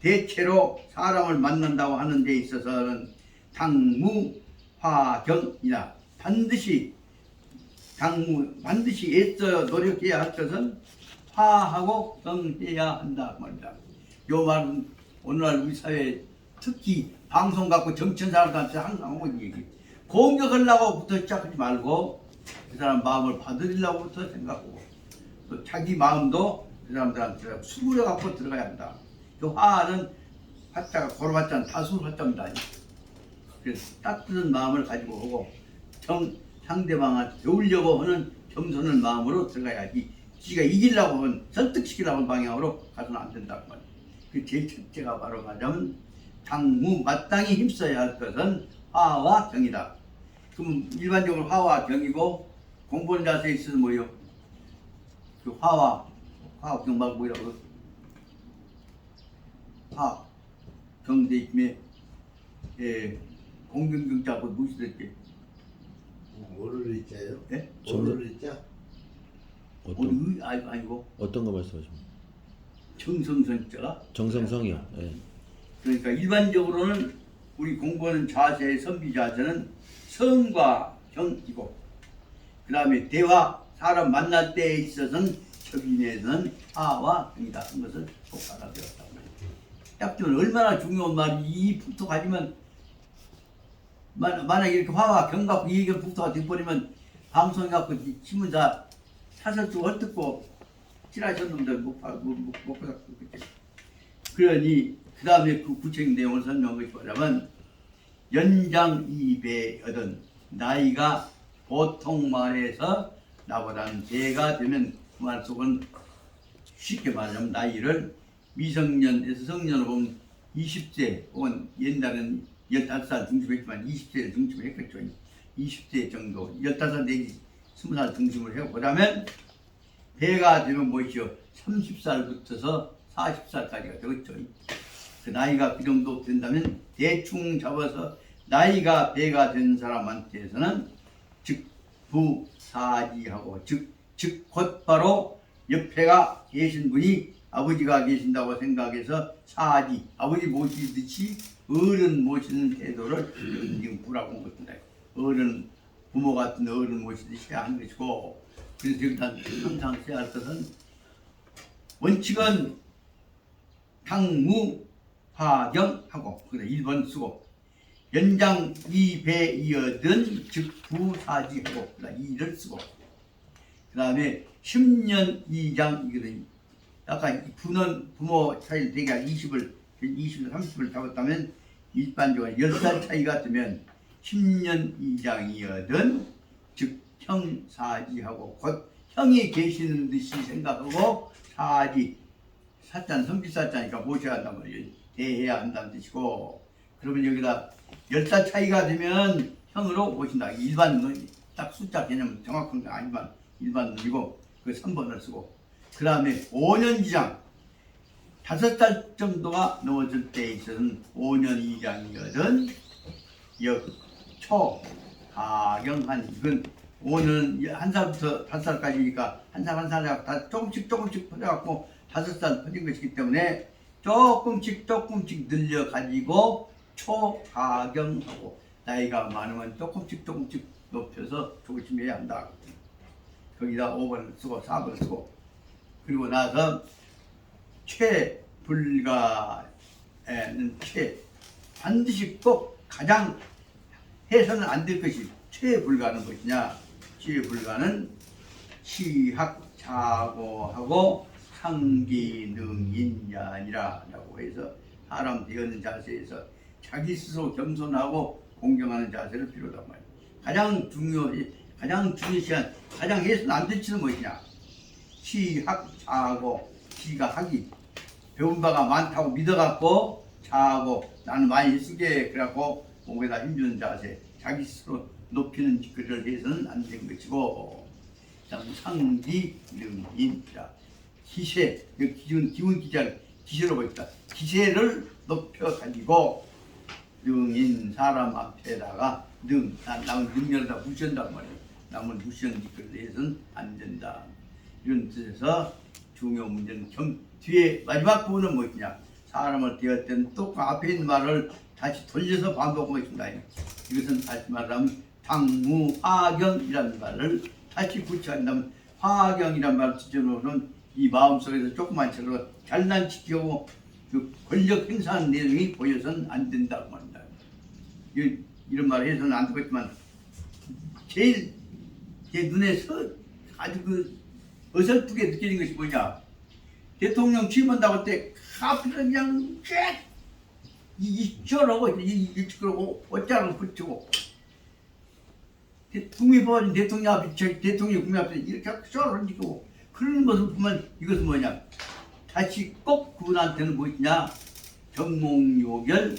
대체로 사람을 만난다고 하는 데 있어서는 당무화경이다. 반드시 애써 노력해야 할 것은 화하고 경해야 한다 말입니다. 요 말은 오늘날 우리 사회 특히 방송 갖고 정치한 사람들한테 항상 하고 있는 얘기. 공격하려고부터 시작하지 말고 그 사람 마음을 받으려고부터 생각하고 또 자기 마음도 그 사람들한테 수그려 갖고 들어가야 한다. 그 화는 화자가 고로화자는 다수 화자입니다. 그래서 따뜻한 마음을 가지고 오고 상대방을 배우려고 하는 겸손한 마음으로 들어가야지 지가 이기려고 하면 설득시키려고 하는 방향으로 가서는 안 된다고 말이에요. 그 제일 첫째가 바로 가자면 당무 마땅히 힘써야 할 것은 화와 경이다. 그럼 일반적으로 화와 경이고 공부하는 자세에 있어서 뭐예요? 그 화와 경 말 뭐라고? 화 경대임에 공경경자하고 무엇이 됐지? 뭐를 읽자요? 예? 뭐를 읽자? 아니고 어떤 거 말씀하십니까? 정성선자가 정성성이요. 예. 그러니까 일반적으로는 우리 공부하는 자세의 선비 자세는 성과 경이고 그 다음에 대화 사람 만날 때에 있어서는 접인에서는 화와 경이다 하는 것을 꼭 알아들었다고 말이에요. 약주는 얼마나 중요한 말이 이 북토 가지면 만약에 이렇게 화와 경 갖고 이 얘기를 북토가 돼버리면 방송 갖고 신문사 사설도 헐뜯고 칠하셨는데 못 받았고 그때 그러니 그 다음에 그 구체적 내용을 설명하고 싶어하면 연장 2배여든 나이가 보통 말해서 나보다는 배가 되면 그 말 속은 쉽게 말하자면 나이를 미성년에서 성년으로 보면 20세 혹은 옛날은 15살 중심했지만 20세를 중심으로 했겠죠. 20세 정도 15살 내지 20살 중심으로 해보자면 배가 되면 뭐죠? 30살부터서 40살까지가 되겠죠. 그 나이가 그 정도 된다면 대충 잡아서 나이가 배가 된 사람한테서는 즉부사지하고 즉 곧바로 옆에가 계신 분이 아버지가 계신다고 생각해서 사지 아버지 모시듯이 어른 모시는 태도를 지금 부라고 한 것입니다. 어른 부모 같은 어른 모시듯이 해야 하는 것이고 그래서 일단 항상 써야 할 것은 원칙은 당무화경하고 그래 1번 쓰고 연장 2배이어든 즉부사지하고 그다음 2를 쓰고 그 다음에 10년 이장 이거든. 아까 부는 부모 차이를 대개 20을 30을 잡았다면 일반적으로 10살 차이 같으면 10년 이장이어든 즉 형사지하고 곧 형이 계시는 듯이 생각하고 사지 사자는 성질사자니까 모셔야 한단 말이에요. 대해야 한다는 뜻이고 그러면 여기다 10살 차이가 되면 형으로 모신다. 일반 딱 숫자 개념은 정확한 게 아니지만 일반 놈이고 그 3번을 쓰고 그 다음에 5년 이장 5살 정도가 넘어질 때에 있어서는 5년 이장이거든 역초 가경한 이건 5년 1살부터 5살까지니까 한 살 한 살 다 조금씩 퍼져갖고 5살 퍼진 것이기 때문에 조금씩 늘려 가지고 초가경하고 나이가 많으면 조금씩 높여서 조심해야 한다. 거기다 5번을 쓰고 4번을 쓰고 그리고 나서 최불가에는 반드시 꼭 가장 해서는 안 될 것이 최불가는 무엇이냐? 최불가는 시학 자고하고 상기능인자니라라고 해서 사람 되었는 자세에서 자기 스스로 겸손하고 공경하는 자세를 필요하단 말이에요. 가장 중요시한 가장 해서는 안 되지는 무엇이냐? 시학자하고 시가 학이 배운 바가 많다고 믿어갖고 자하고 나는 많이 쓰게 그래갖고 목에다 힘주는 자세, 자기 스스로 높이는 짓거리를 해서는 안 된 것이고, 상기능인이라 기세, 기운 기자를 기세로 보니까 기세를 높여 가지고 능인 사람 앞에다가 남을 능력을 다 무시한단 말이에요. 남을 무시하는 짓거리를 해서는 안 된다. 이런 뜻에서 중요 문제는 뒤에 마지막 부분은 무엇이냐? 사람을 대할 때는 또 그 앞에 있는 말을 다시 돌려서 반복하고 있습니다. 이것은 다시 말하면 당무화경이라는 말을 다시 붙여한다면, 화경이라는 말을 지정으로는 이 마음속에서 조그만 채로 잘난치고 그 권력 행사하는 내용이 보여서는 안 된다고 말합니다. 이런 말을 해서는 안 되겠지만, 제일 제 눈에서 아주 그 어설프게 느끼는 것이 뭐냐? 대통령 취임한다고 할 때 카피를 그냥 이쪽으로 이쪽으로 어쩌라고 붙이고, 국민법원 대통령 앞에 대통령 국민 앞에 이렇게 쏘르고 그런 것을 보면 이것은 뭐냐? 다시 꼭 그분한테는 무엇이냐? 정몽요결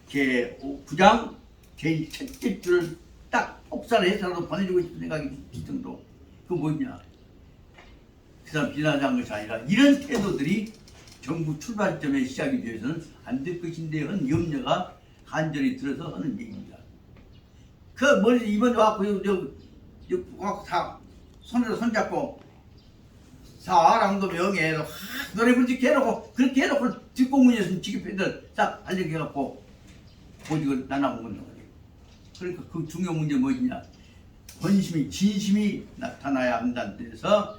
제9장 제1째 줄을 딱 폭사를 해서라도 보내주고 싶은 생각이 들 정도. 그 뭐냐? 그 사람 비난한 것이 아니라 이런 태도들이 정부 출발점에 시작이 되어서는 안 될 것인데 하는 염려가 간절히 들어서 하는 얘기입니다. 그 머리 이번 와갖고 다 손으로 손잡고 사랑도 명예 노래 부르지 해놓고 그렇게 해놓고 뒷공문에서 지급해들 싹 달려가갖고 오직을 나눠먹는 거예요. 그러니까 그 중요 문제 무엇이냐? 본심이 진심이 나타나야 한다는 뜻에서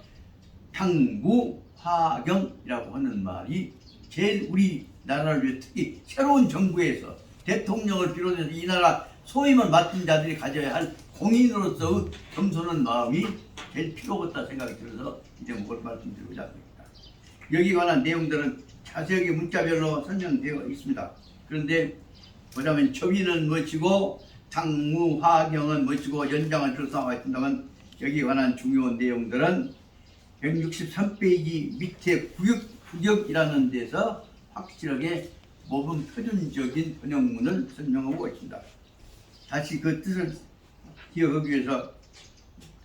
당무화경이라고 하는 말이 제일 우리나라를 위해 특히 새로운 정부에서 대통령을 비롯해서 이 나라 소임을 맡은 자들이 가져야 할 공인으로서의 겸손한 마음이 제일 필요가 없다 생각이 들어서 이제 뭘 말씀드리고자 합니다. 여기 관한 내용들은 자세하게 문자별로 설명되어 있습니다. 그런데 보자면 처비는 무엇이고 당무화경은 무엇이고 연장을 들어서 나와 있다면, 여기 관한 중요한 내용들은 163페이지 밑에 구역이라는 데서 확실하게 모범 표준적인 번역문을 설명하고 있습니다. 다시 그 뜻을 기억하기 위해서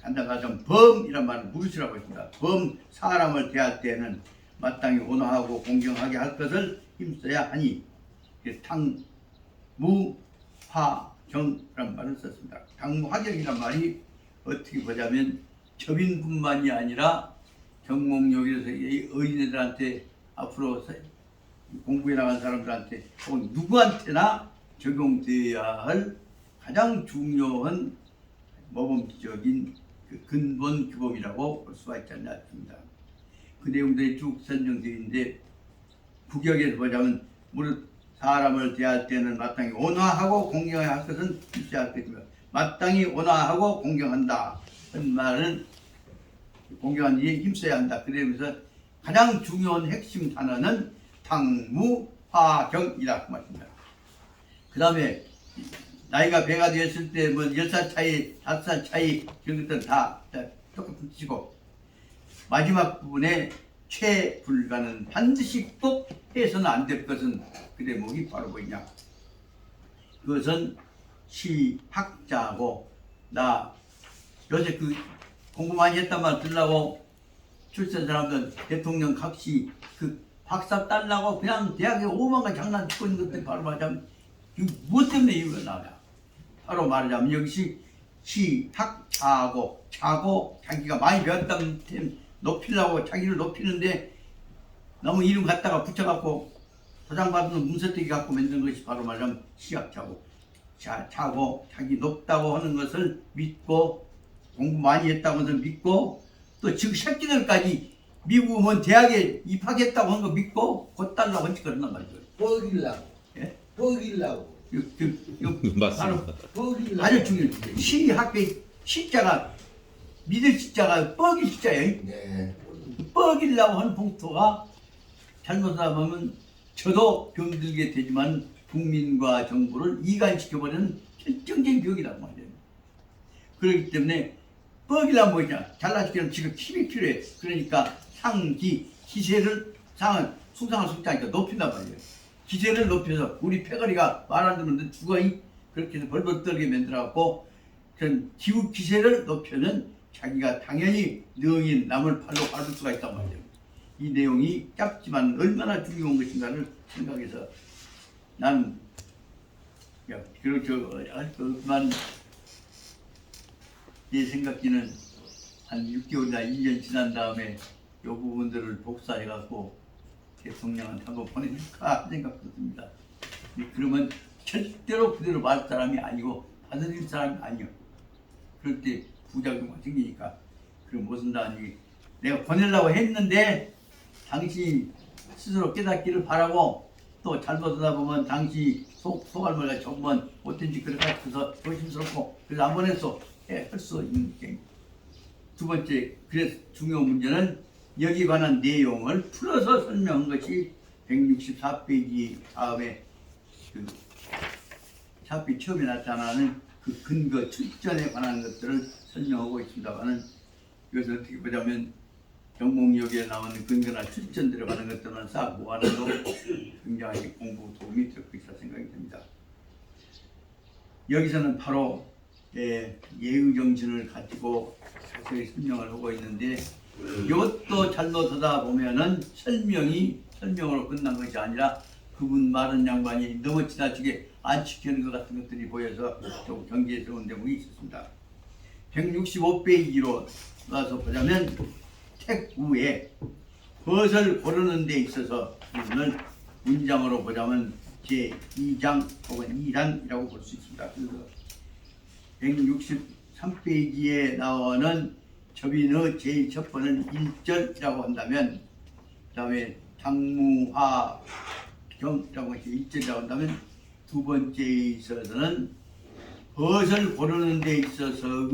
간단하자면 범이란 말은 무엇이라고 했습니다. 범, 사람을 대할 때는 마땅히 온화하고 공경하게 할 것을 힘써야 하니 당무화경이란 말을 썼습니다. 당무화경이란 말이 어떻게 보자면 접인뿐만이 아니라 정몽요기에서 어린애들한테 앞으로 공부해 나간 사람들한테 혹은 누구한테나 적용되어야 할 가장 중요한 모범적인 그 근본 규범이라고 볼 수가 있지 않나 싶습니다. 그 내용들이 쭉 설명되어 있는데, 부격에서 보자면 무릇 사람을 대할 때는 마땅히 온화하고 공경해야 할 것은 필수해야 할 것이며, 마땅히 온화하고 공경한다 하는 말은 공경하는 일에 힘써야 한다. 그래서 가장 중요한 핵심 단어는 당무화경이라고 말입니다. 그 다음에 나이가 배가 되었을 때 뭐 10살 차이, 5살 차이 이런 것들 다 똑같은 뜻이고, 마지막 부분에 최불가는 반드시 꼭 해서는 안 될 것은 그 대목이 바로 뭐냐? 그것은 시학자고, 나 요새 그 공부 많이 했단 말 들라고 출세 사람들 대통령 각시 그 박사 딸라고 그냥 대학에 오만가 장난치고 있는 것들 바로 말하자면 무엇 때문에 이유가 나오냐? 바로 말하자면 여기서 시학자고, 자고 자기가 많이 배웠다는 템 높이려고 자기를 높이는데 너무 이름 갖다가 붙여갖고 도장받은 문서떼기 갖고 만든 것이 바로 말하자면 시학자고, 자고 자기 높다고 하는 것을 믿고 공부 많이 했다고 해서 믿고, 또 지금 새끼들까지 미국은 대학에 입학했다고 하는 거 믿고 곧 달라고 한지 그런단 말이죠. 뻑이려고. 예? 뻑이려고. 맞습니다. 뻑이려고. 아주 중요해요. 시학의 시자가 믿을 십자가 뻐길 십자예요. 네. 뻐기려고 하는 봉토가 잘못하다 보면 저도 병들게 되지만 국민과 정부를 이간시켜버리는 결정적인 병이란 말이에요. 그렇기 때문에 뻐기려면 뭐냐, 잘나시키려면 지금 힘이 필요해. 그러니까 기세를 상은 숭상을 숭자니까 높인단 말이에요. 기세를 높여서 우리 패거리가 말 안 듣는데 죽어이 그렇게 해서 벌벌 떨게 만들어갖고 그런 기후 기세를 높여면 자기가 당연히 능히 남을 팔로 밟을 수가 있단 말이에요. 이 내용이 짧지만 얼마나 중요한 것인가를 생각해서 나는 그만 내 생각기는 한 6개월이나 1년 지난 다음에 이 부분들을 복사해갖고 대통령한테 한번 보내줄까 생각도 듭니다. 그러면 절대로 그대로 받을 사람이 아니고 받아들일 사람이 아니요. 그럴 때 부작용이 생기니까 그럼 무슨 단지 내가 보내려고 했는데 당신이 스스로 깨닫기를 바라고 또 잘못하다 보면 당신이 속알머리가 정말 못된 짓 그렇게 해서 조심스럽고 그래서 안 보냈어 할 수 있는 게. 두 번째 그래서 중요한 문제는 여기 관한 내용을 풀어서 설명한 것이 164페이지 다음에 그 샤피 처음에 나타나는 그 근거 출전에 관한 것들을 설명하고 있습니다만은 이것을 어떻게 보자면 정몽역에 나오는 근거나 출전 들어가는 것들만 싹 모아놔도 굉장히 공부 도움이 될 것이라 생각이 듭니다. 여기서는 바로 예의 정신을 가지고 자세히 설명을 하고 있는데 이것도 잘못하다 보면은 설명으로 끝난 것이 아니라 그분 말은 양반이 너무 지나치게 안 지키는 것 같은 것들이 보여서 좀 경계스러운 대목이 있었습니다. 165페이지로 나서 보자면 책 후에 벗을 고르는 데 있어서 이분을 문장으로 보자면 제2장 혹은 2단이라고 볼 수 있습니다. 그래서 163페이지에 나오는 접인의 제일 첫 번은 1절이라고 한다면 그 다음에 장무하경이라고 해서 1절이라고 한다면 두 번째에 있어서는 벗을 고르는 데 있어서의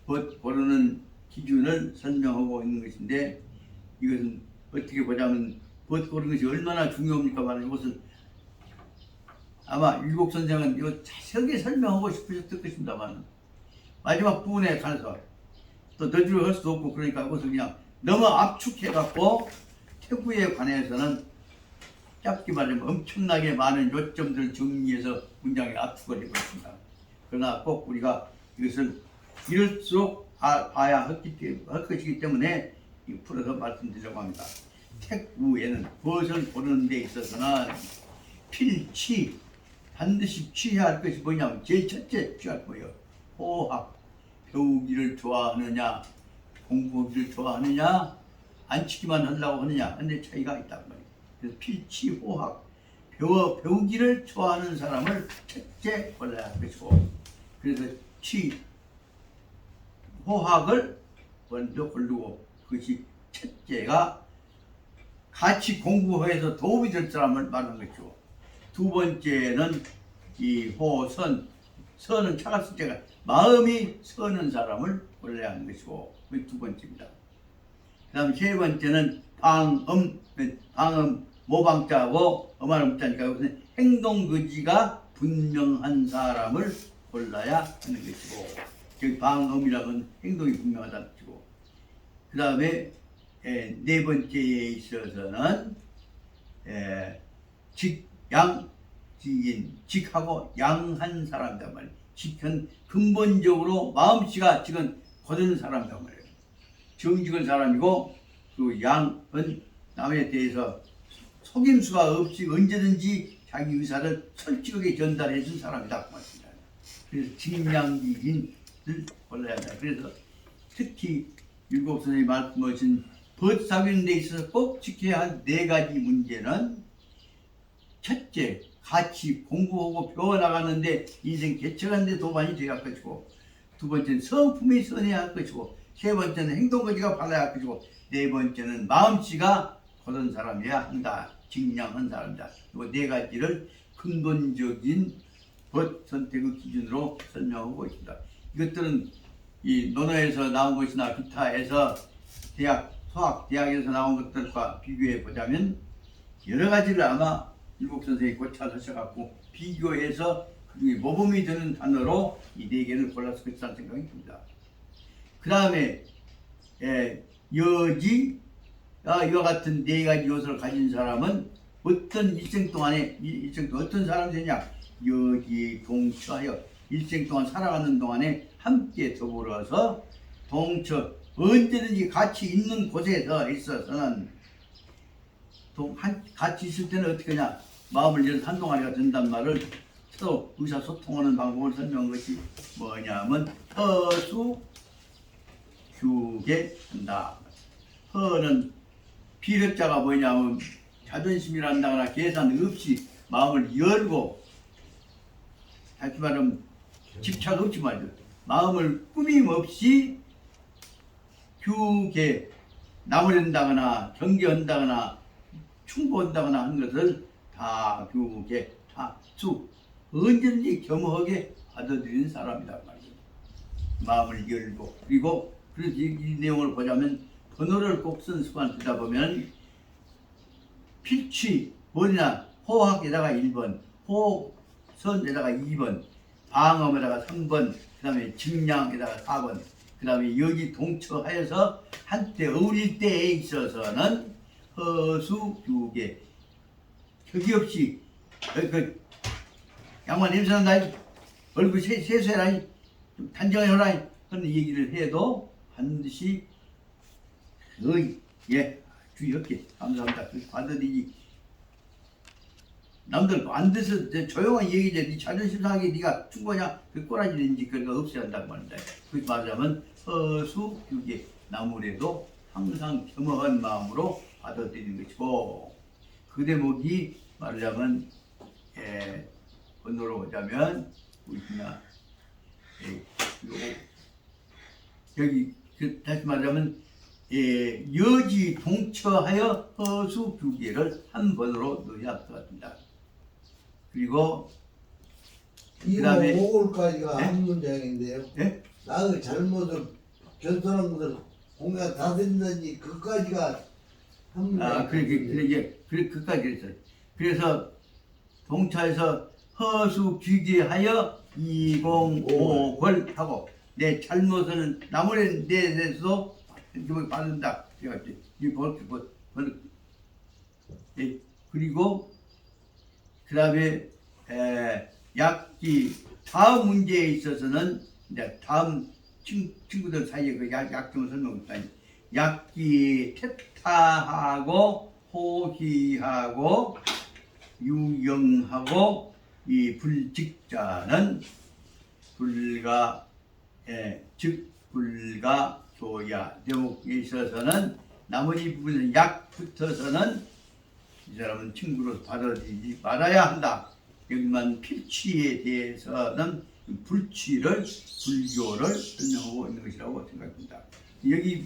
벗 고르는 기준을 설명하고 있는 것인데 이것은 어떻게 보자면 벗 고르는 것이 얼마나 중요합니까? 말하는 이것은 아마 율곡 선생은 이거 자세하게 설명하고 싶으셨을 것입니다만 마지막 부분에 가서 또 너주를 할 수도 없고 그러니까 그것을 그냥 너무 압축해갖고 태구에 관해서는 짧게 말하면 엄청나게 많은 요점들을 정리해서 문장에 압축을 해고 있습니다. 그러나 꼭 우리가 이것을 이럴수록 봐야 할 것이기 때문에 풀어서 말씀드리려고 합니다. 택우에는 벗을 고르는 데 있어서는 필치 반드시 취해야 할 것이 뭐냐면 제일 첫째 취할 거예요. 호학 배우기를 좋아하느냐 공부하기를 좋아하느냐 안 치기만 하려고 하느냐 근데 차이가 있단 말이에요. 그래서 필치 호학 배우기를 좋아하는 사람을 첫째 골라야 할 것이고 그래서 호학을 먼저 고르고 그것이 첫째가 같이 공부해서 도움이 될 사람을 말하는 것이고 두 번째는 이 선은 차갔을 때가 마음이 서는 사람을 골라야 하는 것이고 그게 두 번째입니다. 그 다음 세 번째는 방음 모방자하고 엄한 음자니까 이것은 행동거지가 분명한 사람을 골라야 하는 것이고 즉 방음이라는 행동이 분명하다는 것이고 그 다음에 네 번째에 있어서는 직하고 양한 사람이란 말이에요. 직은 근본적으로 마음씨가 지금 고든 사람이란 말이에요. 정직한 사람이고 그 양은 남에 대해서 속임수가 없이 언제든지 자기 의사를 솔직하게 전달해 준 사람이다. 그래서 직량기인을 골라야 한다. 그래서 특히 율곡 선생님이 말씀하신 벗 사귀는 데 있어서 꼭 지켜야 할 네 가지 문제는 첫째, 같이 공부하고 배워나가는데 인생 개척하는 데 도반이 되어야 할 것이고 두 번째는 성품이 선해야 할 것이고 세 번째는 행동거지가 발라야 할 것이고 네 번째는 마음씨가 고른 사람이어야 한다. 직량한 사람이다. 이 네 가지를 근본적인 벗 선택의 기준으로 설명하고 있습니다. 이것들은 이 논어에서 나온 것이나 기타에서 대학, 수학, 대학에서 나온 것들과 비교해 보자면 여러 가지를 아마 일복 선생이 고쳐하셔갖고 비교해서 그중에 모범이 되는 단어로 이 네 개를 골랐을 것이라는 생각이 듭니다. 그 다음에 여지, 이와 같은 네 가지 요소를 가진 사람은 어떤 일생 동안에 어떤 사람이 되냐? 여기 동처하여 일생 동안 살아가는 동안에 함께 더불어서 동처 언제든지 같이 있는 곳에서 있어서는 같이 있을 때는 어떻게 하냐? 마음을 열어서 한 동아리가 된단 말을 서로 의사소통하는 방법을 설명한 것이 뭐냐면 허수 규게 한다. 허는 비력자가 뭐냐면 자존심이란다거나 계산 없이 마음을 열고 다시 말하면 집착 없이 말이죠. 마음을 꾸밈 없이 규게 나무랜다거나 경계한다거나 충고한다거나 하는 것을 다 규게 다수 언제든지 겸허하게 받아들이는 사람이란 말이죠. 마음을 열고 그리고 그래서 이 내용을 보자면 번호를 꼭 쓴 습관 쓰다 보면 필취 뭐냐 호학에다가 1번 호선에다가 2번 방음에다가 3번 그 다음에 증량에다가 4번 그 다음에 여기 동처하여서 한때 어울릴 때에 있어서는 허수규계 격이 없이 그 양반 냄새난다 얼굴 세수해라 좀 단정해라 하는 얘기를 해도 반드시 주의 없게 감사합니다. 받아들이지 남들 안 돼서 조용한 얘기지 네 자존심 상하게 네가 충고냐 그 꼬라지는지 그런 거 없어야 한다고 말인데 그렇게 말하자면 허수규계 나무래도 항상 겸허한 마음으로 받아들이는 것이고 그 대목이 말하자면 번호로 오자면 보이시나 여기 다시 말하자면 여지 동처하여 허수규계를 한 번으로 넣어야 할 것 같습니다. 그리고 이거 그다음에 5월까지가 네? 한 문장인데요. 예? 나의 잘못을 견선한 것을 공약 다 된다니 그까지가 한 문장. 그까지 그랬어요. 그래서 동차에서 허수규계하여 205걸 하고 내 잘못은 나무에 대해서도 받는다. 그리고 그 다음에 약기 다음 문제에 있어서는 이제 다음 친구들 사이에 그 약점을 설명했다니 약기 태타하고 호희하고 유영하고 이 불직자는 즉 불가 교야 대목에 있어서는 나머지 부분은 약 붙어서는 이 사람은 친구로 받아들이지 말아야 한다. 여기만 필취에 대해서는 불취를 불교를 설명하고 있는 것이라고 생각합니다. 여기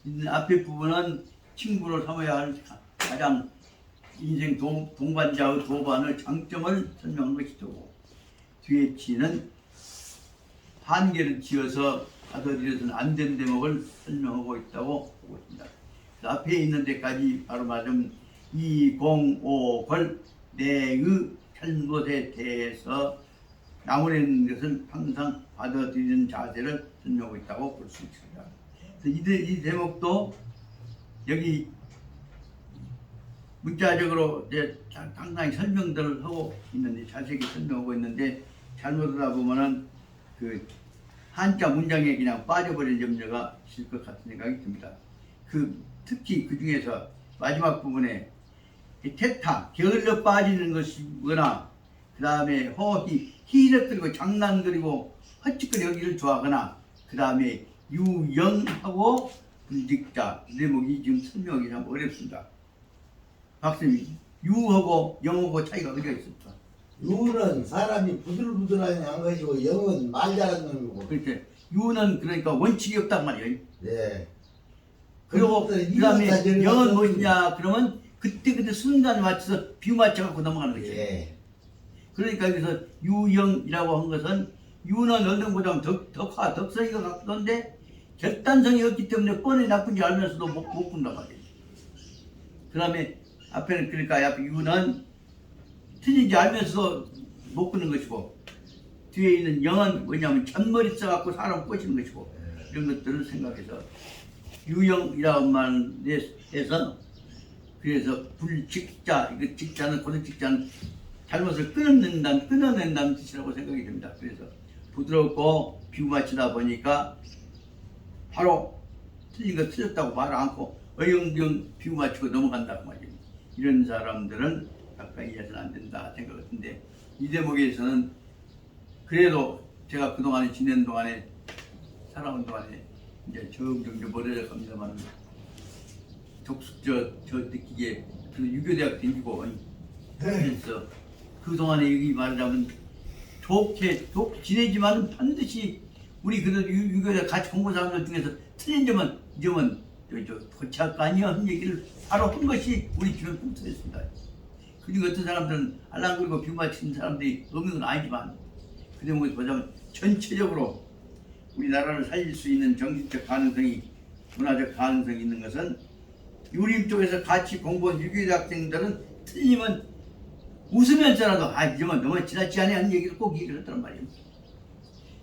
있는 앞에 부분은 친구로 삼아야 할 가장 인생 동반자의 도반의 장점을 설명한 것이고 뒤에 치는 한계를 지어서 받아들여서는 안 된 대목을 설명하고 있다고 보고 있습니다. 그 앞에 있는 데까지 바로 말하면 205걸 내의 잘못에 대해서 나무라는 것을 항상 받아들이는 자세를 설명하고 있다고 볼 수 있습니다. 이 대목도 여기 문자적으로 이제 상당히 설명들을 하고 있는데 자세히 설명하고 있는데 잘못하다 보면은 그 한자 문장에 그냥 빠져버릴 염려가 있을 것 같은 생각이 듭니다. 특히 그 중에서 마지막 부분에 태타 게을러 빠지는 것이거나 그 다음에 허희 희력들고 장난들이고 헛짓거리 여기를 좋아하거나 그 다음에 유영하고 불직자 이 대목이 지금 설명하기 참 어렵습니다. 박사님 유하고 영하고 차이가 어디가 있습니까? 유는 사람이 부들부들하니 한 것이고 영은 말 잘하는 거고. 그렇게 유는 그러니까 원칙이 없단 말이에요. 네. 그리고 그 다음에 영은 무엇이냐 그러면 그때 순간에 맞춰서 비유 맞춰갖고 넘어가는 거죠. 예. 그러니까 여기서 유영이라고 한 것은 유는 어떤 보다는 덕성이가 같던데 결단성이 없기 때문에 뻔히 나쁜지 알면서도 못 본단 말이에요. 그 다음에 앞에는 그러니까 앞에 유는 틀린지 알면서도 못 보는 것이고 뒤에 있는 영은 뭐냐면 잔머리 써갖고 사람 꼬시는 것이고 이런 것들을 생각해서 유영이라는 말을 해서 그래서 불직자 이거 직자는 고등 직자는 잘못을 끊어낸다는 뜻이라고 생각이 됩니다. 그래서 부드럽고 비유 맞추다 보니까 바로 틀린 거 틀렸다고 말 않고 어영부영 비유 맞추고 넘어간다고 말이에요. 이런 사람들은 가까이 해서는 안 된다 생각했는데 이 대목에서는 그래도 제가 그동안에 지낸 동안에 살아온 동안에 이제 점점 멀어져 갑니다만 저 느끼기에 그 유교대학 다니고 그래서 그동안에 여기 말하자면 좋게 지내지만 반드시 우리 그래도 유교대학 같이 공부한 사람들 중에서 틀린 점은 고착 아니야 한 얘기를 바로 한 것이 우리 주변 풍토였습니다. 그리고 어떤 사람들은 알랑거리고 비유 맞히는 사람들이 없는 건 아니지만 그 대목에서 보자면 전체적으로 우리나라를 살릴 수 있는 정신적 가능성이 문화적 가능성이 있는 것은 유림 쪽에서 같이 공부한 유교대 학생들은 틀리면 웃으면서라도 이러면 너무 지나치 않냐 하는 얘기를 꼭 얘기를 했단 말이에요.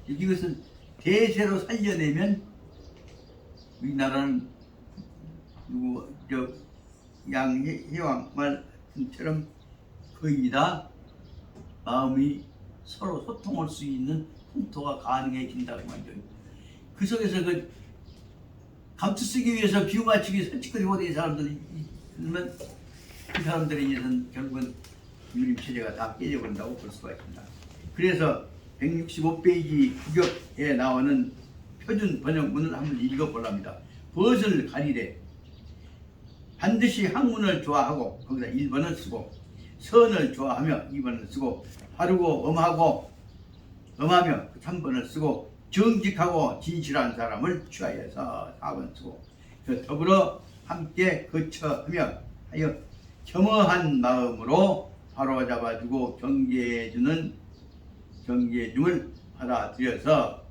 이것은 대세로 살려내면 우리나라는 양해왕 말처럼 거의 다 마음이 서로 소통할 수 있는 풍토가 가능해진다고 말이죠. 그 속에서 그 감투 쓰기 위해서 비유 맞추기 설치거리 못한 사람들이 그러면 그 사람들에 의해서는 결국은 유림 체제가 다 깨져버린다고 볼 수가 있습니다. 그래서 165페이지 구격에 나오는 표준 번역문을 한번 읽어보랍니다. 벗을 가리되 반드시 학문을 좋아하고 거기다 1번을 쓰고 선을 좋아하며 2번을 쓰고 바르고 엄하며 3번을 쓰고 정직하고 진실한 사람을 취하여서 4번 쓰고 더불어 함께 거처하며 하여 겸허한 마음으로 바로잡아주고 경계해줌을 받아들여서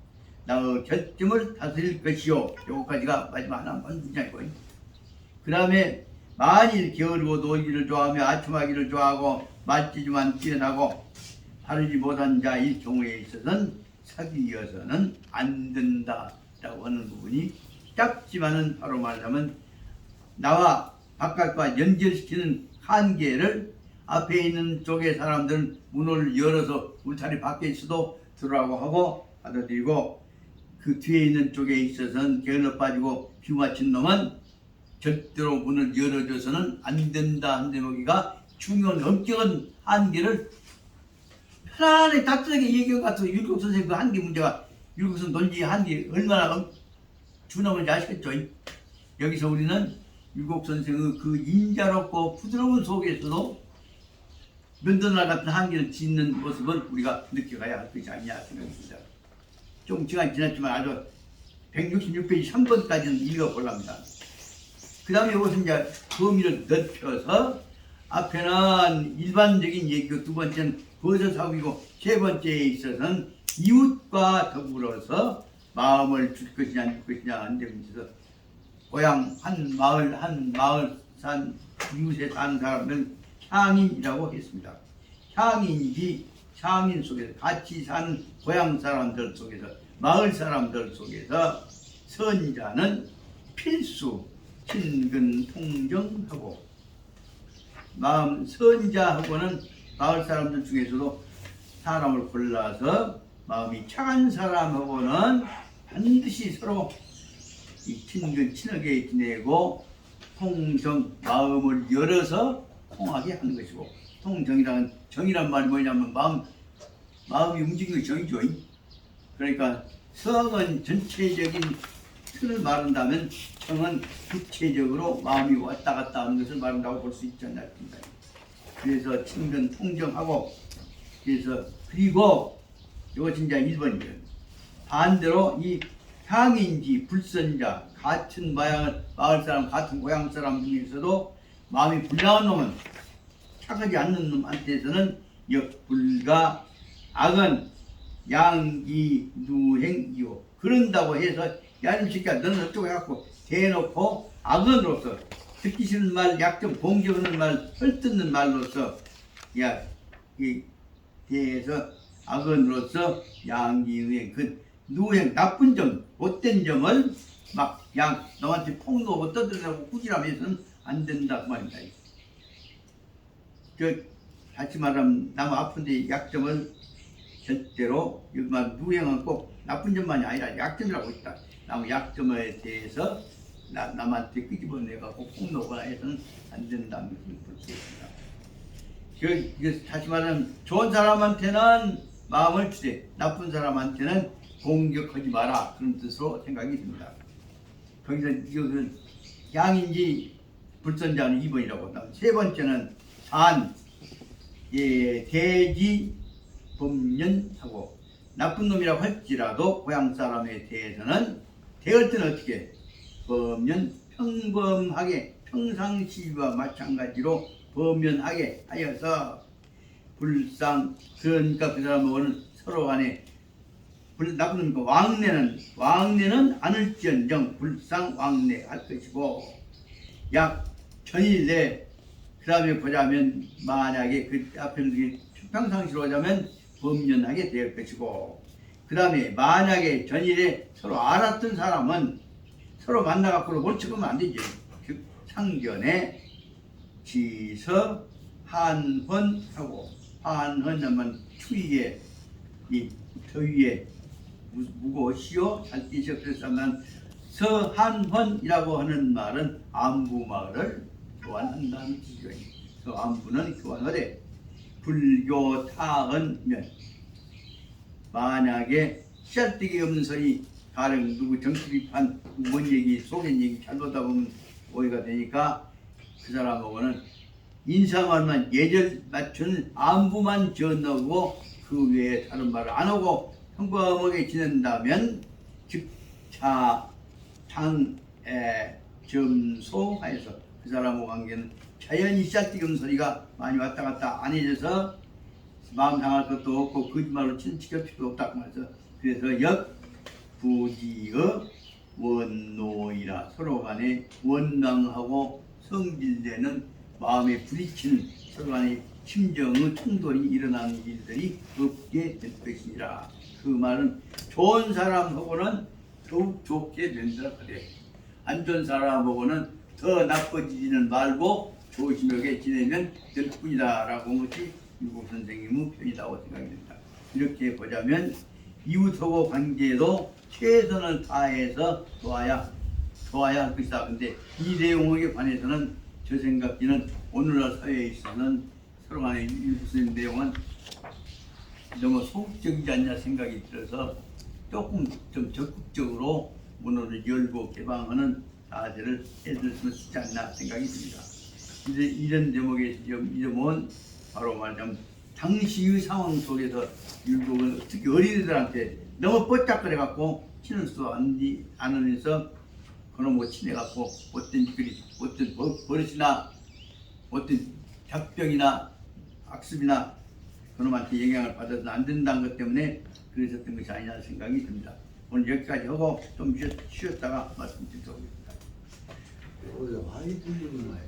나의 결점을 다스릴 것이요. 요거까지가 마지막 하나 문장이고 그 다음에 만일 게으르고 놀기를 좋아하며 아첨하기를 좋아하고 말지지만 뛰어나고 바르지 못한 자일 경우에 있어서는 사귀어서는 안 된다라고 하는 부분이 짧지만은 바로 말하자면 나와 바깥과 연결시키는 한계를 앞에 있는 쪽의 사람들은 문을 열어서 울타리 밖에 있어도 들어가고 하고 받아들이고 그 뒤에 있는 쪽에 있어서는 게을러 빠지고 비 맞힌 놈은 절대로 문을 열어줘서는 안 된다 한 대목이가 중요한 엄격한 한계를 편안하게 따뜻하게 얘기한 것 같아요. 율곡 선생님 그 한계 문제가 율곡선 논지 한계 얼마나 준엄한지 아시겠죠? 여기서 우리는 율곡 선생의 그 인자롭고 부드러운 속에서도 면도날 같은 한계를 짓는 모습을 우리가 느껴가야 할 것이 아니냐 생각합니다. 좀 시간이 지났지만 아주 166페이지 3번까지는 읽어보랍니다. 그 다음에 이것은 이제 범위를 넓혀서 앞에는 일반적인 얘기고 두 번째는 버섯사고이고 세 번째에 있어서는 이웃과 더불어서 마음을 줄 것이냐 안 줄 것이냐 하는 데 있어서 고향 한 마을 산 이웃에 사는 사람들 향인이라고 했습니다. 향인이 향인 속에서 같이 사는 고향 사람들 속에서 마을 사람들 속에서 선자는 필수 친근 통정하고 마음 선자하고는 마을 사람들 중에서도 사람을 골라서 마음이 착한 사람하고는 반드시 서로 친근 친하게 지내고 통정 마음을 열어서 통하게 하는 것이고 통정이란 정이란 말이 뭐냐면 마음이 움직이는 게 정이죠. 그러니까 성은 전체적인 틀을 말한다면 정은 구체적으로 마음이 왔다 갔다 하는 것을 말한다고 볼 수 있지 않나 싶습니다. 그래서 친근 통정하고 그리고 이것이 이제 1번이에요. 반대로 이 향인지 불선자 같은 마을 사람 같은 고향 사람 중에서도 마음이 불량한 놈은 착하지 않는 놈한테서는 역불가 악은 양기 누행이요. 그런다고 해서 야님 새끼야 너는 어쩌고 해갖고 대놓고 악언으로서 듣기 싫은 말, 약점 공격하는 말, 헐뜯는 말로서 이 대해서 악언으로서 양기누행 그 누행 나쁜 점, 못된 점을 막 너한테 폭로하고 떠들려고 꾸지람해서는 안 된다 그 말입니다. 다시 말하면 남 아픈데 약점을 절대로 이만 누행은 꼭 나쁜 점만이 아니라 약점이라고 있다. 남 약점에 대해서 남한테 끄집어내가고 폭로하거나 해서는 안 된다는 것을 볼 수 있습니다. 다시 말하면 좋은 사람한테는 마음을 주되 나쁜 사람한테는 공격하지 마라 그런 뜻으로 생각이 듭니다. 거기서 이것은 양인지 불선자는 2번이라고 세 번째는 대지 범년하고 나쁜 놈이라고 할지라도 고향 사람에 대해서는 대할 때는 어떻게 범년 평범하게 평상시와 마찬가지로 범면하게 하여서 불상 그러니까 그 사람하고는 서로 간에 나쁜 놈 왕래는 않을지언정 불상 왕래할 것이고 약 전일내 그 다음에 보자면 만약에 그 앞에 평상시로 하자면 범면하게 될 것이고 그 다음에 만약에 전일에 서로 알았던 사람은 서로 만나갖고 몰치고는 안 되죠. 즉 상견에 지서 한헌하고 한헌하면 추위에 이 더위에 무거우시오 잘 뛰셔 그랬으면 서한헌이라고 하는 말은 안부말을 교환한다는 뜻이죠. 그 안부는 교환하되 불교 타언면 만약에 씨앗되기 없는 소리 가령 누구 정치 비판 뭔 얘기 속인 얘기 잘못하다 보면 오해가 되니까 그 사람하고는 인사말만 예절 맞춘 안부만 전하고 그 외에 다른 말을 안 하고 평범하게 지낸다면 즉 장에 점소하여서 그 사람하고 관계는 자연히 씨앗되기 없는 소리가 많이 왔다 갔다 안 해져서 마음 상할 것도 없고 거짓말로 친치킬 필요도 없다고 말해서 그래서 역부지의 원노이라 서로 간에 원망하고 성질되는 마음에 부딪히는 서로 간에 심정의 충돌이 일어나는 일들이 없게 될 것이니라. 그 말은 좋은 사람하고는 더욱 좋게 된다 그래. 안 좋은 사람하고는 더 나빠지지는 말고 조심하게 지내면 될 뿐이다 라고 한 것이 유국 선생님의 편이라고 생각이 됩니다. 이렇게 보자면 이웃하고 관계도 최선을 다해서 도와야 할 것이다. 근데 이 내용에 관해서는 저 생각지는 오늘날 사회에 있어서는 서로 간에 무슨 내용은 너무 소극적이지 않냐 생각이 들어서 조금 좀 적극적으로 문호를 열고 개방하는 자세를 해줬으면 좋지 않나 생각이 듭니다. 이제 이런 제목의 이름은 바로 말하자면 당시의 상황 속에서 율곡은 특히 어린이들한테 너무 뻗짝거려갖고 치는 수 않으면서 그런 거 친해갖고 어떤 버릇이나 어떤 잡병이나 악습이나 그놈한테 영향을 받아서는 안 된다는 것 때문에 그러셨던 것이 아니냐 생각이 듭니다. 오늘 여기까지 하고 좀 쉬었다가 말씀드리도록 하겠습니다. 화이트 좀